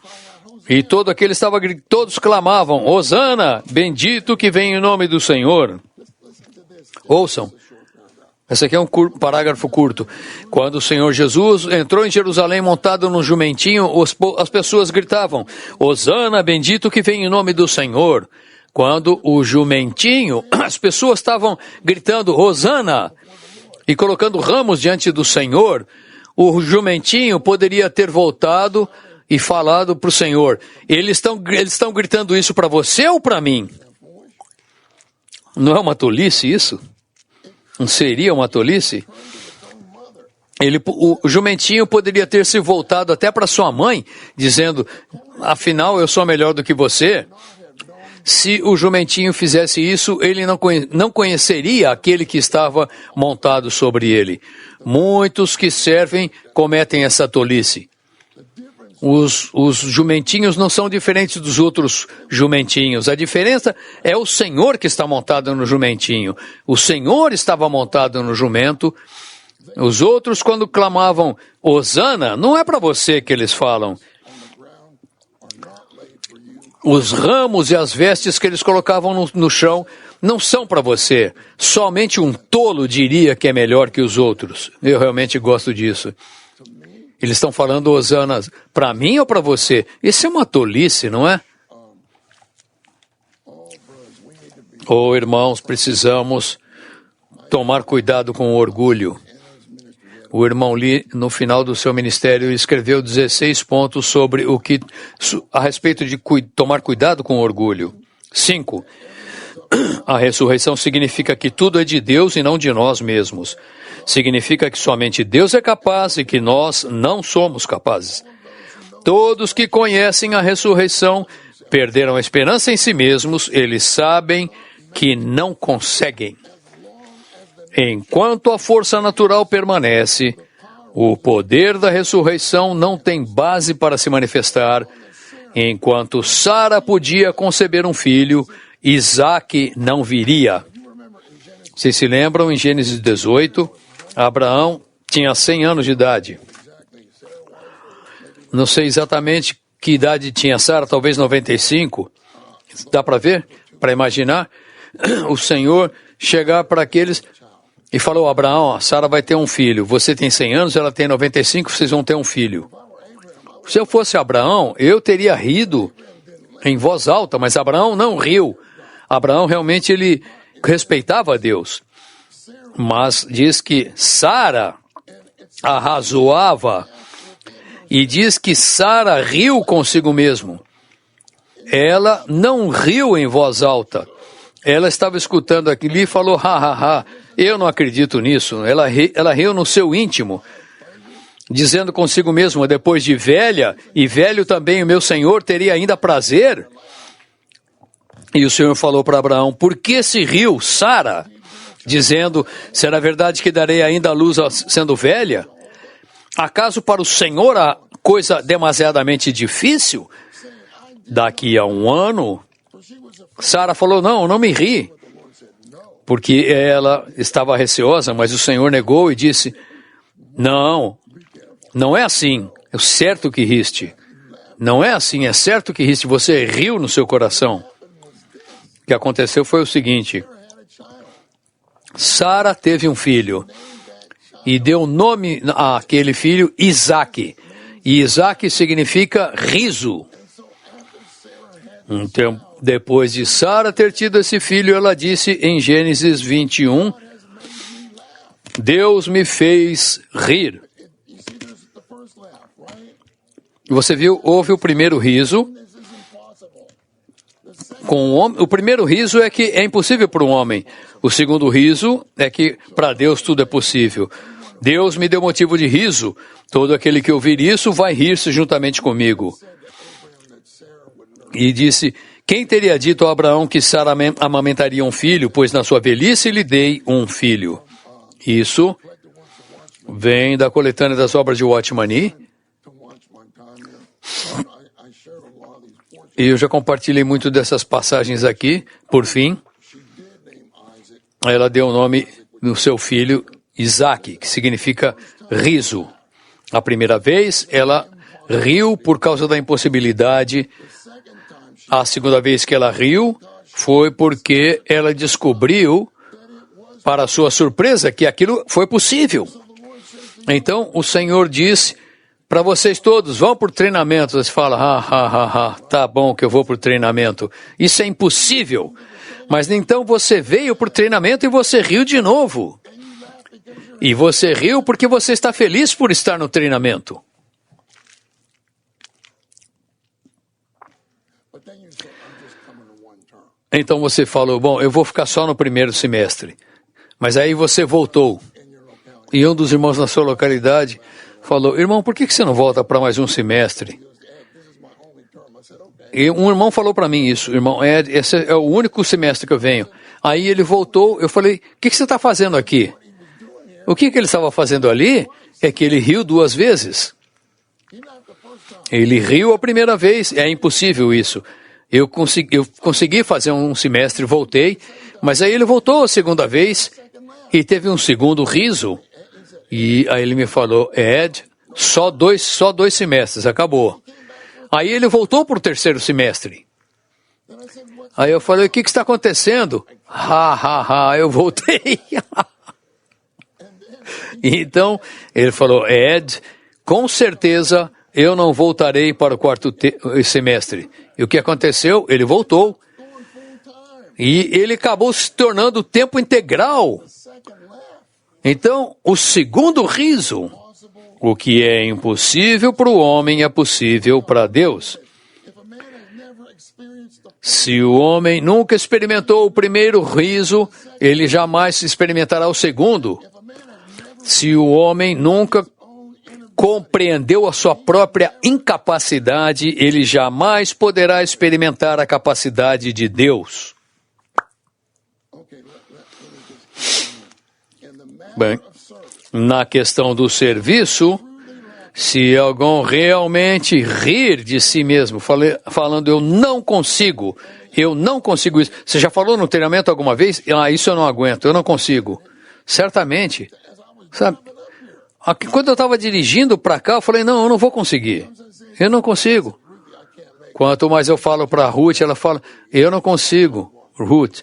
e todos clamavam, Hosana, bendito que vem em nome do Senhor. Ouçam. Esse aqui é um parágrafo curto. Quando o Senhor Jesus entrou em Jerusalém montado num jumentinho, as pessoas gritavam, Hosana, bendito que vem em nome do Senhor. Quando o jumentinho, as pessoas estavam gritando, Hosana, e colocando ramos diante do Senhor, o jumentinho poderia ter voltado e falado para o Senhor, eles estão gritando isso para você ou para mim? Não é uma tolice isso? Não seria uma tolice? O jumentinho poderia ter se voltado até para sua mãe, dizendo, afinal eu sou melhor do que você. Se o jumentinho fizesse isso, ele não conheceria aquele que estava montado sobre ele. Muitos que servem cometem essa tolice. Os jumentinhos não são diferentes dos outros jumentinhos. A diferença é o Senhor que está montado no jumentinho. O Senhor estava montado no jumento. Os outros, quando clamavam Hosana, não é para você que eles falam. Os ramos e as vestes que eles colocavam no chão não são para você. Somente um tolo diria que é melhor que os outros. Eu realmente gosto disso. Eles estão falando Hosana para mim ou para você? Isso é uma tolice, não é? Oh, irmãos, precisamos tomar cuidado com o orgulho. O irmão Lee, no final do seu ministério, escreveu 16 pontos sobre a respeito de tomar cuidado com o orgulho. 5. A ressurreição significa que tudo é de Deus e não de nós mesmos. Significa que somente Deus é capaz e que nós não somos capazes. Todos que conhecem a ressurreição perderam a esperança em si mesmos, eles sabem que não conseguem. Enquanto a força natural permanece, o poder da ressurreição não tem base para se manifestar. Enquanto Sara podia conceber um filho, Isaac não viria. Vocês se lembram, em Gênesis 18, Abraão tinha 100 anos de idade. Não sei exatamente que idade tinha Sara, talvez 95. Dá para ver? Para imaginar? O Senhor chegar para aqueles e falou, Abraão, Sara vai ter um filho. Você tem 100 anos, ela tem 95, vocês vão ter um filho. Se eu fosse Abraão, eu teria rido em voz alta, mas Abraão não riu. Abraão realmente ele respeitava a Deus. Mas diz que Sara arrazoava e diz que Sara riu consigo mesmo. Ela não riu em voz alta. Ela estava escutando aquilo e falou, eu não acredito nisso. Ela riu no seu íntimo, dizendo consigo mesma, depois de velha, e velho também o meu Senhor teria ainda prazer. E o Senhor falou para Abraão, por que se riu Sara? Dizendo, será verdade que darei ainda a luz sendo velha? Acaso para o Senhor a coisa demasiadamente difícil? Daqui a um ano, Sara falou, não me ri. Porque ela estava receosa, mas o Senhor negou e disse, não é assim, é certo que riste. Não é assim, é certo que riste, você riu no seu coração. O que aconteceu foi o seguinte, Sara teve um filho e deu nome àquele filho Isaac. E Isaac significa riso. Então, depois de Sara ter tido esse filho, ela disse em Gênesis 21, Deus me fez rir. Você viu, houve o primeiro riso. Com o homem, o primeiro riso é que é impossível para um homem. O segundo riso é que para Deus tudo é possível. Deus me deu motivo de riso. Todo aquele que ouvir isso vai rir-se juntamente comigo. E disse, quem teria dito a Abraão que Sara amamentaria um filho, pois na sua velhice lhe dei um filho. Isso vem da coletânea das obras de Watchman Nee. E eu já compartilhei muito dessas passagens aqui. Por fim, ela deu o nome do seu filho Isaac, que significa riso. A primeira vez, ela riu por causa da impossibilidade. A segunda vez que ela riu foi porque ela descobriu para sua surpresa, que aquilo foi possível. Então, o Senhor disse para vocês todos, vão para o treinamento. Você fala, tá bom que eu vou para o treinamento. Isso é impossível. Mas então você veio para o treinamento e você riu de novo. E você riu porque você está feliz por estar no treinamento. Então você falou, bom, eu vou ficar só no primeiro semestre. Mas aí você voltou. E um dos irmãos na sua localidade falou, irmão, por que você não volta para mais um semestre? E um irmão falou para mim isso, irmão, esse é o único semestre que eu venho. Aí ele voltou, eu falei, o que você está fazendo aqui? O que ele estava fazendo ali é que ele riu 2 vezes. Ele riu a primeira vez, é impossível isso. Eu consegui fazer um semestre, voltei, mas aí ele voltou a segunda vez e teve um segundo riso. E aí ele me falou, Ed, só dois semestres, acabou. Aí ele voltou para o terceiro semestre. Aí eu falei, o que está acontecendo? Eu voltei. Então, ele falou, Ed, com certeza eu não voltarei para o quarto semestre. E o que aconteceu? Ele voltou. E ele acabou se tornando tempo integral. Então, o segundo riso, o que é impossível para o homem é possível para Deus. Se o homem nunca experimentou o primeiro riso, ele jamais experimentará o segundo. Se o homem nunca compreendeu a sua própria incapacidade, ele jamais poderá experimentar a capacidade de Deus. Bem, na questão do serviço, se alguém realmente rir de si mesmo, falando eu não consigo isso. Você já falou no treinamento alguma vez? Isso eu não aguento, eu não consigo. Certamente. Sabe? Quando eu estava dirigindo para cá, eu falei, não, eu não vou conseguir. Eu não consigo. Quanto mais eu falo para a Ruth, ela fala, eu não consigo, Ruth.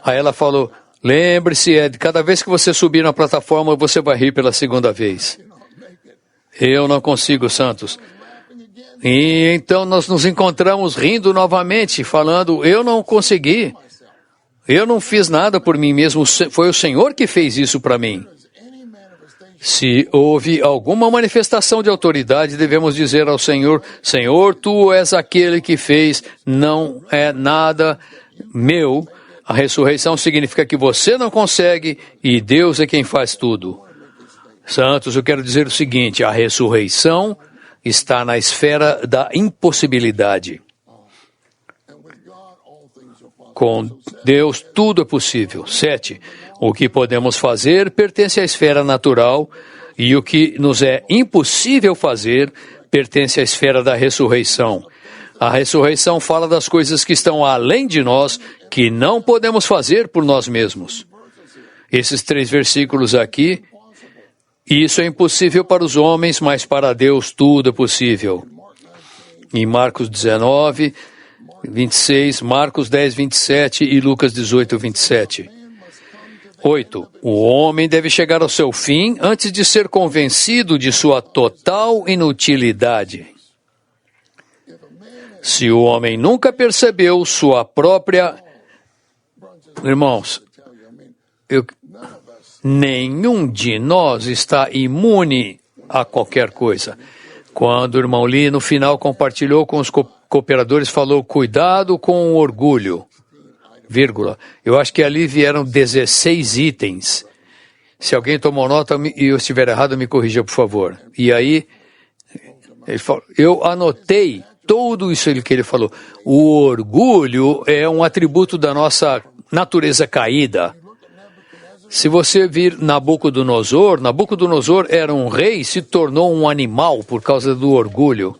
Aí ela falou, lembre-se, Ed, cada vez que você subir na plataforma, você vai rir pela segunda vez. Eu não consigo, Santos. E então nós nos encontramos rindo novamente, falando, eu não consegui. Eu não fiz nada por mim mesmo, foi o Senhor que fez isso para mim. Se houve alguma manifestação de autoridade, devemos dizer ao Senhor, Senhor, Tu és aquele que fez, não é nada meu. A ressurreição significa que você não consegue e Deus é quem faz tudo. Santos, eu quero dizer o seguinte, a ressurreição está na esfera da impossibilidade. Com Deus tudo é possível. 7. O que podemos fazer pertence à esfera natural e o que nos é impossível fazer pertence à esfera da ressurreição. A ressurreição fala das coisas que estão além de nós, que não podemos fazer por nós mesmos. Esses 3 versículos aqui, isso é impossível para os homens, mas para Deus tudo é possível. Em Marcos 19, 26, Marcos 10, 27 e Lucas 18, 27. 8. O homem deve chegar ao seu fim antes de ser convencido de sua total inutilidade. Se o homem nunca percebeu sua própria... Irmãos, nenhum de nós está imune a qualquer coisa. Quando o irmão Lee, no final, compartilhou com os cooperadores, falou, cuidado com o orgulho, vírgula. Eu acho que ali vieram 16 itens. Se alguém tomou nota e eu estiver errado, me corrija, por favor. E aí, ele falou, eu anotei tudo isso que ele falou. O orgulho é um atributo da nossa natureza caída. Se você vir Nabucodonosor era um rei e se tornou um animal por causa do orgulho.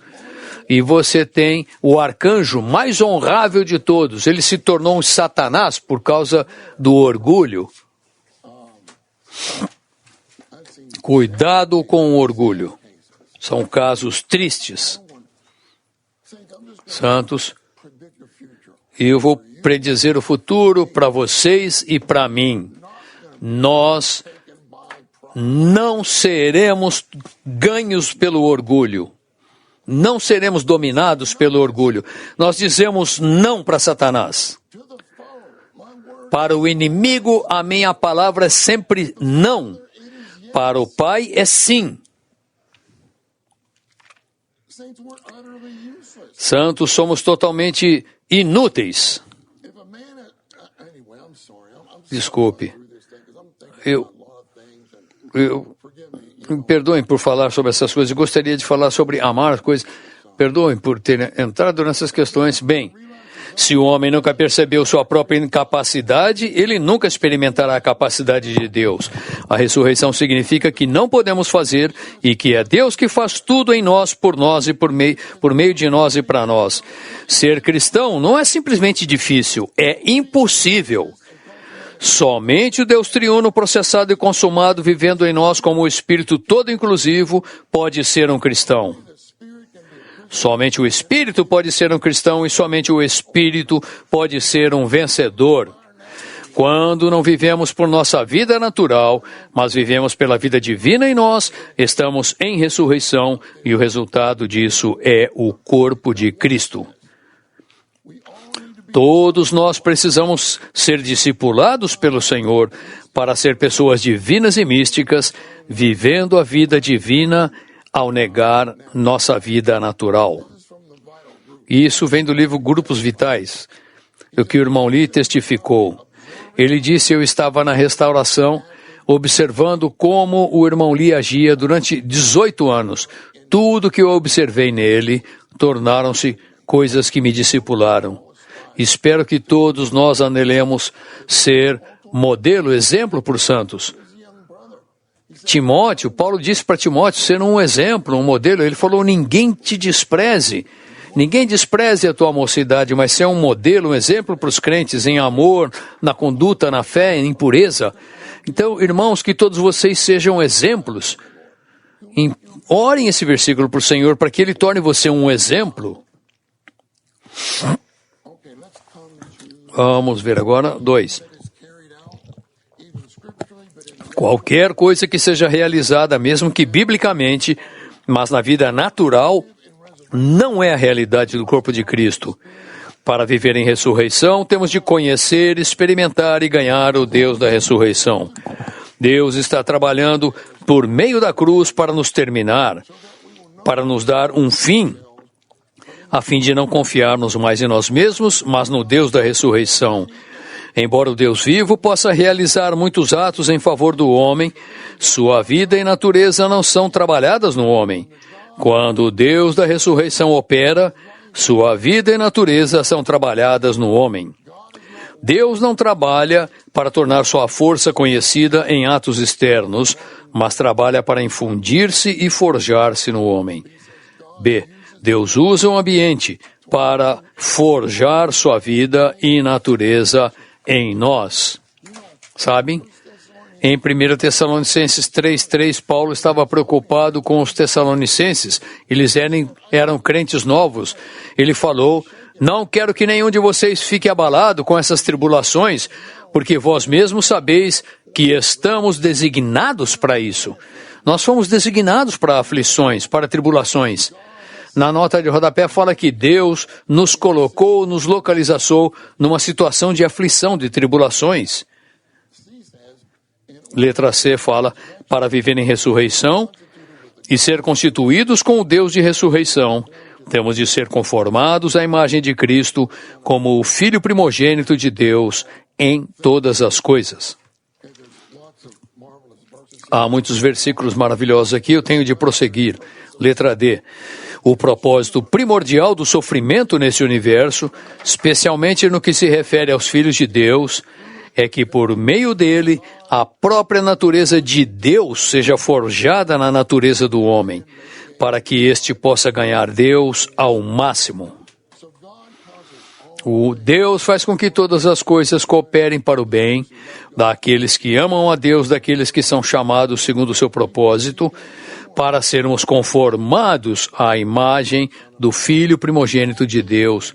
E você tem o arcanjo mais honrável de todos. Ele se tornou um Satanás por causa do orgulho. Cuidado com o orgulho. São casos tristes. Santos, eu vou predizer o futuro para vocês e para mim. nós não seremos ganhos pelo orgulho. Não seremos dominados pelo orgulho. Nós dizemos não para Satanás. Para o inimigo, a minha palavra é sempre não. Para o Pai, é sim. Santos, somos totalmente inúteis. Desculpe. Me perdoem por falar sobre essas coisas. Eu gostaria de falar sobre amar as coisas. Perdoem por ter entrado nessas questões. Bem, se o homem nunca percebeu sua própria incapacidade, ele nunca experimentará a capacidade de Deus. A ressurreição significa que não podemos fazer e que é Deus que faz tudo em nós e por meio de nós e para nós. Ser cristão não é simplesmente difícil, é impossível. Somente o Deus triuno processado e consumado vivendo em nós como o Espírito todo inclusivo pode ser um cristão. Somente o Espírito pode ser um cristão e somente o Espírito pode ser um vencedor. Quando não vivemos por nossa vida natural, mas vivemos pela vida divina em nós, estamos em ressurreição e o resultado disso é o corpo de Cristo. Todos nós precisamos ser discipulados pelo Senhor para ser pessoas divinas e místicas, vivendo a vida divina ao negar nossa vida natural. E isso vem do livro Grupos Vitais, o que o irmão Lee testificou. Ele disse: eu estava na restauração, observando como o irmão Lee agia durante 18 anos. Tudo que eu observei nele tornaram-se coisas que me discipularam. Espero que todos nós anelemos ser modelo, exemplo por santos. Timóteo, Paulo disse para Timóteo ser um exemplo, um modelo. Ele falou: ninguém te despreze. Ninguém despreze a tua mocidade, mas ser um modelo, um exemplo para os crentes em amor, na conduta, na fé, em pureza. Então, irmãos, que todos vocês sejam exemplos. Orem esse versículo para o Senhor, para que Ele torne você um exemplo. Vamos ver agora 2. Qualquer coisa que seja realizada, mesmo que biblicamente, mas na vida natural, não é a realidade do corpo de Cristo. Para viver em ressurreição, temos de conhecer, experimentar e ganhar o Deus da ressurreição. Deus está trabalhando por meio da cruz para nos terminar, para nos dar um fim, a fim de não confiarmos mais em nós mesmos, mas no Deus da ressurreição. Embora o Deus vivo possa realizar muitos atos em favor do homem, sua vida e natureza não são trabalhadas no homem. Quando o Deus da ressurreição opera, sua vida e natureza são trabalhadas no homem. Deus não trabalha para tornar sua força conhecida em atos externos, mas trabalha para infundir-se e forjar-se no homem. B. Deus usa um ambiente para forjar sua vida e natureza em nós. Sabem? Em 1 Tessalonicenses 3:3, Paulo estava preocupado com os tessalonicenses. Eles eram crentes novos. Ele falou: não quero que nenhum de vocês fique abalado com essas tribulações, porque vós mesmos sabeis que estamos designados para isso. Nós fomos designados para aflições, para tribulações. Na nota de rodapé fala que Deus nos colocou, nos localizou numa situação de aflição, de tribulações. Letra C fala para viver em ressurreição e ser constituídos com o Deus de ressurreição. Temos de ser conformados à imagem de Cristo como o Filho primogênito de Deus em todas as coisas. Há muitos versículos maravilhosos aqui, eu tenho de prosseguir. Letra D. O propósito primordial do sofrimento nesse universo, especialmente no que se refere aos filhos de Deus, é que por meio dele, a própria natureza de Deus seja forjada na natureza do homem, para que este possa ganhar Deus ao máximo. O Deus faz com que todas as coisas cooperem para o bem daqueles que amam a Deus, daqueles que são chamados segundo o seu propósito, para sermos conformados à imagem do Filho primogênito de Deus.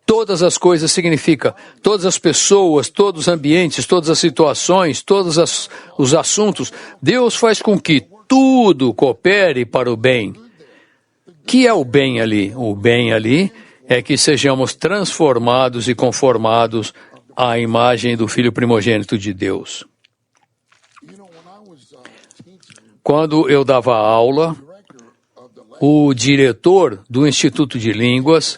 Todas as coisas significa todas as pessoas, todos os ambientes, todas as situações, todos os assuntos. Deus faz com que tudo coopere para o bem. Que é o bem ali? O bem ali é que sejamos transformados e conformados à imagem do Filho primogênito de Deus. Quando eu dava aula, o diretor do Instituto de Línguas,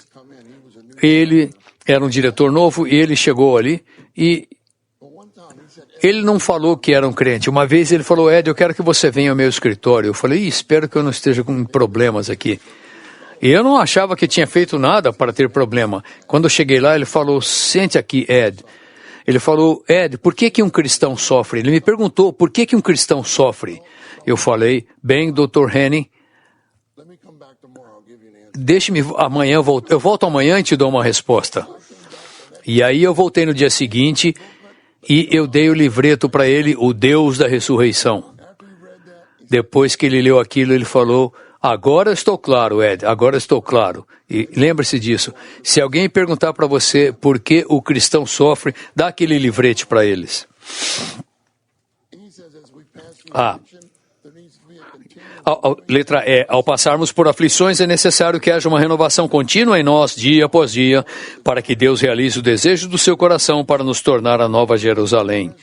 ele era um diretor novo e ele chegou ali e ele não falou que era um crente. Uma vez ele falou, Ed, eu quero que você venha ao meu escritório. Eu falei, espero que eu não esteja com problemas aqui. E eu não achava que tinha feito nada para ter problema. Quando eu cheguei lá, ele falou, sente aqui, Ed. Ele falou, Ed, por que um cristão sofre? Ele me perguntou, por que um cristão sofre? Eu falei, bem, Dr. Henning, deixe-me amanhã, eu volto amanhã e te dou uma resposta. E aí eu voltei no dia seguinte e eu dei o livreto para ele, O Deus da Ressurreição. Depois que ele leu aquilo, ele falou, agora estou claro, Ed, agora estou claro. E lembre-se disso, se alguém perguntar para você por que o cristão sofre, dá aquele livrete para eles. Letra E. Ao passarmos por aflições, é necessário que haja uma renovação contínua em nós, dia após dia, para que Deus realize o desejo do seu coração para nos tornar a nova Jerusalém.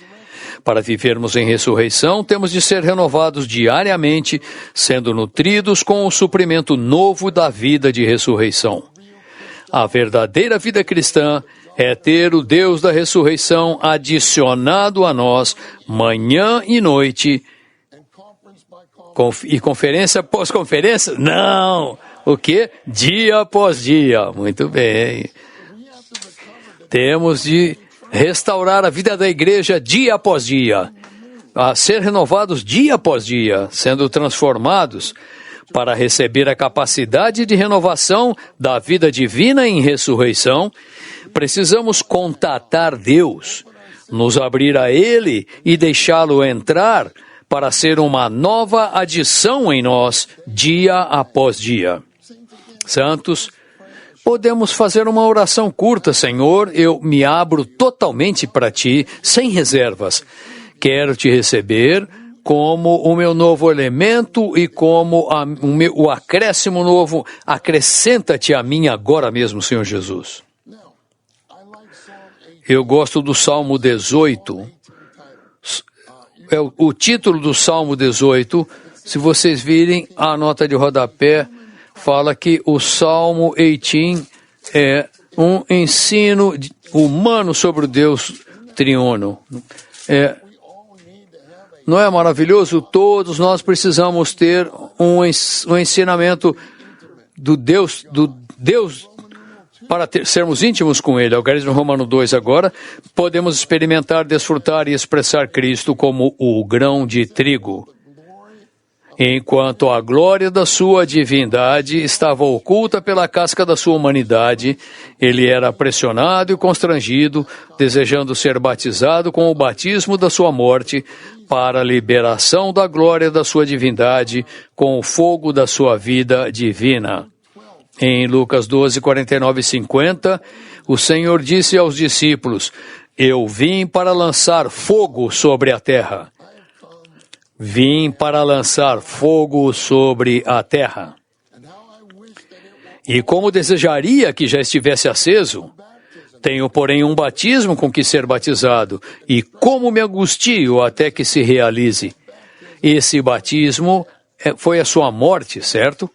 Para vivermos em ressurreição, temos de ser renovados diariamente, sendo nutridos com o suprimento novo da vida de ressurreição. A verdadeira vida cristã é ter o Deus da ressurreição adicionado a nós, manhã e noite. E conferência após conferência? Não! O quê? Dia após dia. Muito bem. Temos de restaurar a vida da igreja dia após dia, a ser renovados dia após dia, sendo transformados para receber a capacidade de renovação da vida divina em ressurreição. Precisamos contatar Deus, nos abrir a Ele e deixá-lo entrar para ser uma nova adição em nós, dia após dia. Santos, podemos fazer uma oração curta, Senhor, eu me abro totalmente para Ti, sem reservas. Quero Te receber como o meu novo elemento e como o acréscimo novo. Acrescenta-te a mim agora mesmo, Senhor Jesus. Eu gosto do Salmo 18. O título do Salmo 18, se vocês virem a nota de rodapé, fala que o Salmo 18 é um ensino humano sobre o Deus triuno. Não é maravilhoso? Todos nós precisamos ter um ensinamento do Deus para sermos íntimos com Ele. Ao no Romano 2 agora, podemos experimentar, desfrutar e expressar Cristo como o grão de trigo. Enquanto a glória da sua divindade estava oculta pela casca da sua humanidade, ele era pressionado e constrangido, desejando ser batizado com o batismo da sua morte, para a liberação da glória da sua divindade, com o fogo da sua vida divina. Em Lucas 12, 49 e 50, o Senhor disse aos discípulos, eu vim para lançar fogo sobre a terra. Vim para lançar fogo sobre a terra. E como desejaria que já estivesse aceso, tenho, porém, um batismo com que ser batizado, e como me angustio até que se realize. Esse batismo foi a sua morte, certo?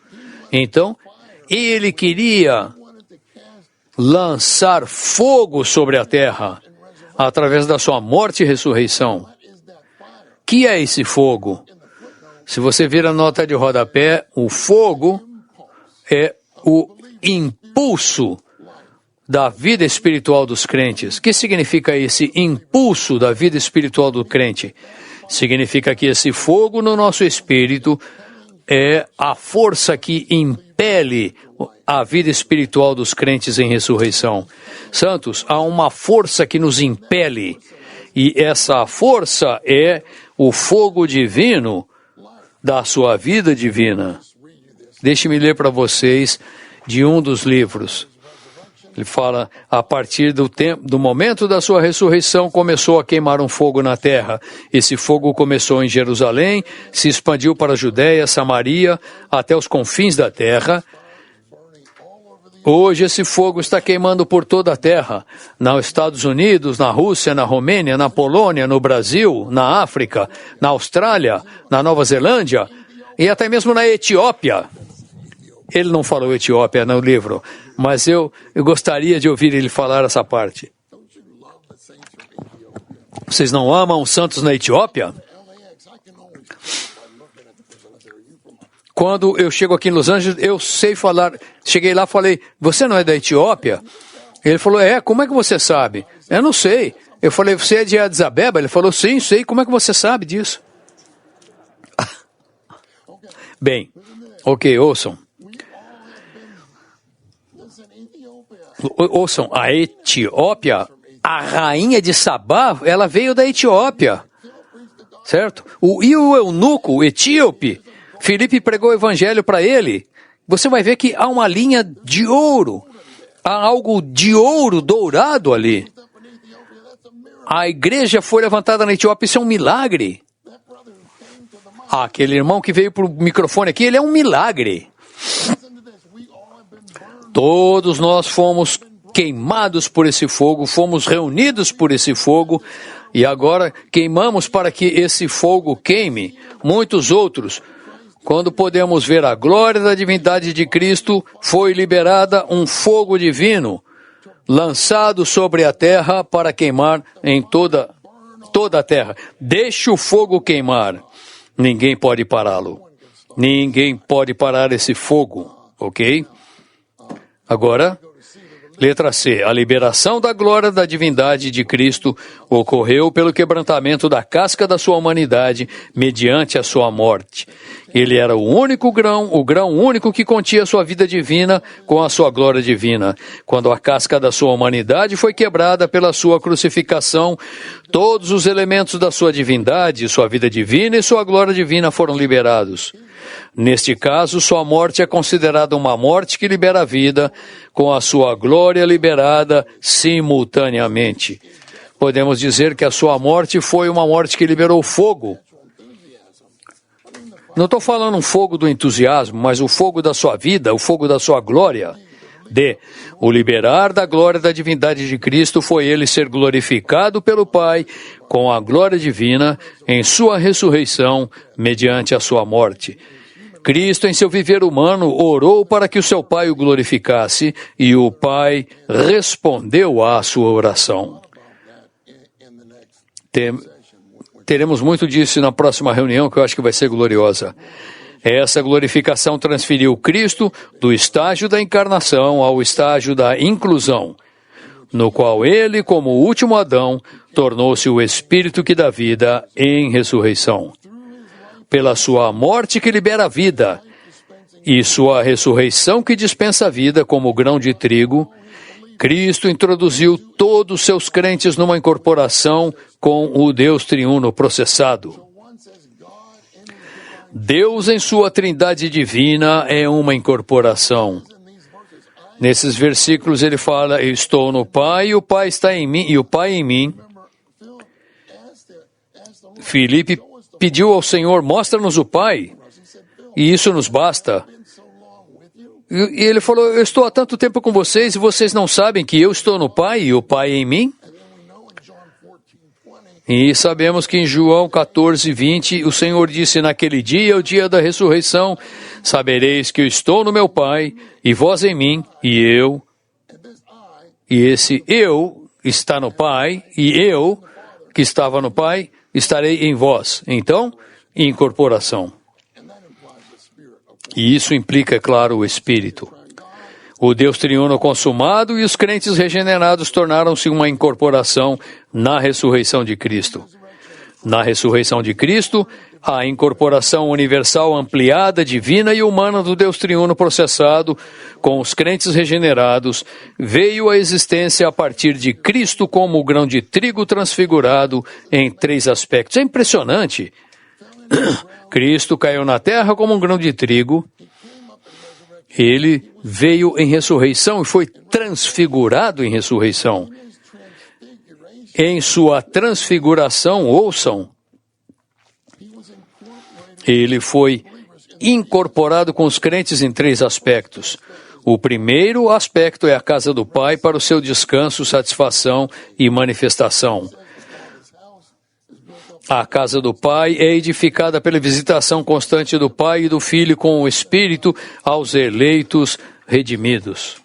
Então, ele queria lançar fogo sobre a terra, através da sua morte e ressurreição. Que é esse fogo? Se você vir a nota de rodapé, o fogo é o impulso da vida espiritual dos crentes. O que significa esse impulso da vida espiritual do crente? Significa que esse fogo no nosso espírito é a força que impele a vida espiritual dos crentes em ressurreição. Santos, há uma força que nos impele, e essa força é o fogo divino da sua vida divina. Deixe-me ler para vocês de um dos livros. Ele fala, a partir do momento da sua ressurreição, começou a queimar um fogo na terra. Esse fogo começou em Jerusalém, se expandiu para a Judéia, Samaria, até os confins da terra. Hoje esse fogo está queimando por toda a terra, nos Estados Unidos, na Rússia, na Romênia, na Polônia, no Brasil, na África, na Austrália, na Nova Zelândia e até mesmo na Etiópia. Ele não falou Etiópia no livro, mas eu gostaria de ouvir ele falar essa parte. Vocês não amam os santos na Etiópia? Quando eu chego aqui em Los Angeles, eu sei falar. Cheguei lá e falei, você não é da Etiópia? Ele falou, como é que você sabe? Eu não sei. Eu falei, você é de Addis Abeba? Ele falou, sim, sei. Como é que você sabe disso? Bem, ok, ouçam. Ouçam, a Etiópia, a rainha de Sabá, ela veio da Etiópia, certo? E o eunuco, o etíope, Filipe pregou o evangelho para ele. Você vai ver que há uma linha de ouro, há algo de ouro dourado ali. A igreja foi levantada na Etiópia, isso é um milagre. Aquele irmão que veio para o microfone aqui, ele é um milagre. Todos nós fomos queimados por esse fogo, fomos reunidos por esse fogo e agora queimamos para que esse fogo queime muitos outros. Quando podemos ver a glória da divindade de Cristo, foi liberada um fogo divino, lançado sobre a terra para queimar em toda a terra. Deixe o fogo queimar. Ninguém pode pará-lo. Ninguém pode parar esse fogo, ok? Agora, letra C. A liberação da glória da divindade de Cristo ocorreu pelo quebrantamento da casca da sua humanidade mediante a sua morte. Ele era o grão único que continha sua vida divina com a sua glória divina. Quando a casca da sua humanidade foi quebrada pela sua crucificação, todos os elementos da sua divindade, sua vida divina e sua glória divina foram liberados. Neste caso, sua morte é considerada uma morte que libera a vida, com a sua glória liberada simultaneamente. Podemos dizer que a sua morte foi uma morte que liberou fogo. Não estou falando um fogo do entusiasmo, mas o fogo da sua vida, o fogo da sua glória. D. O liberar da glória da divindade de Cristo foi ele ser glorificado pelo Pai com a glória divina em sua ressurreição mediante a sua morte. Cristo, em seu viver humano, orou para que o seu Pai o glorificasse e o Pai respondeu à sua oração. Teremos muito disso na próxima reunião, que eu acho que vai ser gloriosa. Essa glorificação transferiu Cristo do estágio da encarnação ao estágio da inclusão, no qual ele, como o último Adão, tornou-se o Espírito que dá vida em ressurreição. Pela sua morte que libera a vida e sua ressurreição que dispensa a vida como grão de trigo, Cristo introduziu todos os seus crentes numa incorporação com o Deus triuno processado. Deus em sua trindade divina é uma incorporação. Nesses versículos ele fala, eu estou no Pai, e o Pai está em mim, e o Pai em mim. Filipe pediu ao Senhor, mostra-nos o Pai, e isso nos basta. E ele falou, eu estou há tanto tempo com vocês e vocês não sabem que eu estou no Pai e o Pai em mim? E sabemos que em João 14:20, o Senhor disse, naquele dia, o dia da ressurreição, sabereis que eu estou no meu Pai e vós em mim e eu. E esse eu está no Pai e eu, que estava no Pai, estarei em vós. Então, incorporação. E isso implica, é claro, o Espírito. O Deus triuno consumado e os crentes regenerados tornaram-se uma incorporação na ressurreição de Cristo. Na ressurreição de Cristo, a incorporação universal ampliada, divina e humana do Deus triuno processado com os crentes regenerados veio à existência a partir de Cristo como o grão de trigo transfigurado em 3 aspectos. É impressionante. Cristo caiu na terra como um grão de trigo. Ele veio em ressurreição e foi transfigurado em ressurreição. Em sua transfiguração, ouçam, ele foi incorporado com os crentes em 3 aspectos. O primeiro aspecto é a casa do Pai para o seu descanso, satisfação e manifestação. A casa do Pai é edificada pela visitação constante do Pai e do Filho com o Espírito aos eleitos redimidos.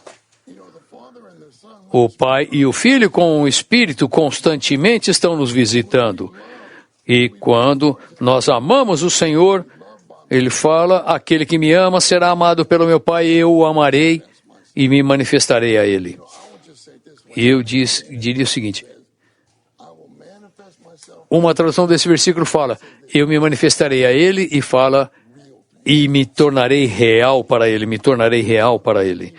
O Pai e o Filho com o Espírito constantemente estão nos visitando. E quando nós amamos o Senhor, Ele fala, aquele que me ama será amado pelo meu Pai, eu o amarei e me manifestarei a Ele. E eu diria o seguinte, uma tradução desse versículo fala, eu me manifestarei a Ele e fala, e me tornarei real para Ele, me tornarei real para Ele.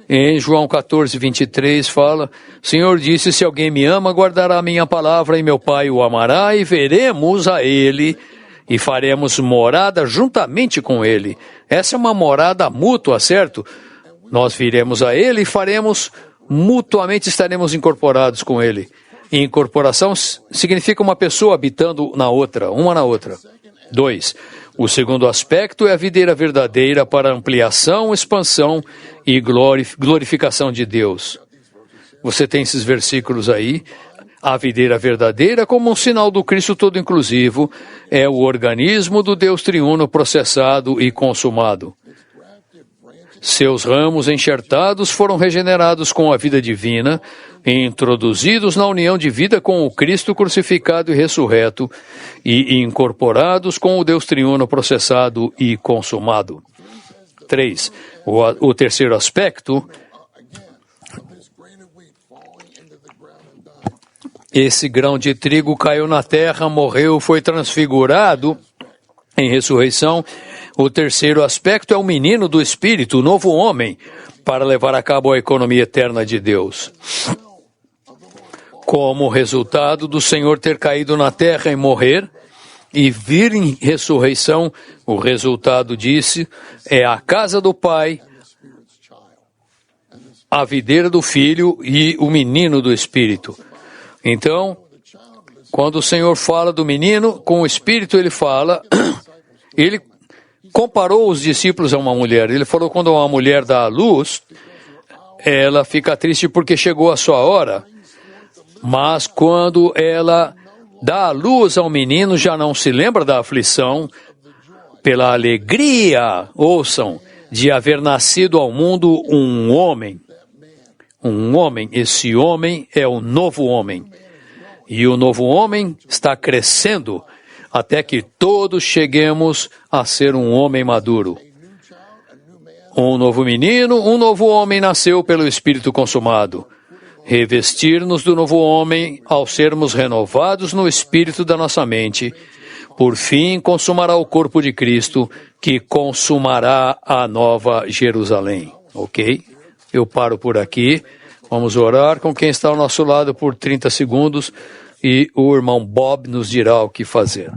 Em João 14, 23 fala, o Senhor disse, se alguém me ama, guardará a minha palavra e meu Pai o amará e veremos a Ele e faremos morada juntamente com Ele. Essa é uma morada mútua, certo? Nós viremos a Ele e faremos mutuamente, estaremos incorporados com Ele. E incorporação significa uma pessoa habitando na outra, uma na outra. 2. O segundo aspecto é a videira verdadeira para ampliação, expansão e glorificação de Deus. Você tem esses versículos aí. A videira verdadeira, como um sinal do Cristo todo inclusivo, é o organismo do Deus triuno processado e consumado. Seus ramos enxertados foram regenerados com a vida divina e introduzidos na união de vida com o Cristo crucificado e ressurreto e incorporados com o Deus triuno processado e consumado. 3. O terceiro aspecto, esse grão de trigo caiu na terra, morreu, foi transfigurado em ressurreição. O terceiro aspecto é o menino do Espírito, o novo homem, para levar a cabo a economia eterna de Deus. Como resultado do Senhor ter caído na terra e morrer, e vir em ressurreição, o resultado disso é a casa do Pai, a videira do Filho e o menino do Espírito. Então, quando o Senhor fala do menino, com o Espírito ele fala, ele comparou os discípulos a uma mulher. Ele falou, quando uma mulher dá à luz, ela fica triste porque chegou a sua hora, mas quando ela dá à luz ao menino, já não se lembra da aflição, pela alegria, ouçam, de haver nascido ao mundo um homem. Um homem, esse homem é o novo homem. E o novo homem está crescendo até que todos cheguemos a ser um homem maduro. Um novo menino, um novo homem nasceu pelo Espírito consumado. Revestir-nos do novo homem ao sermos renovados no Espírito da nossa mente. Por fim, consumará o corpo de Cristo, que consumará a nova Jerusalém. Ok? Eu paro por aqui. Vamos orar com quem está ao nosso lado por 30 segundos e o irmão Bob nos dirá o que fazer.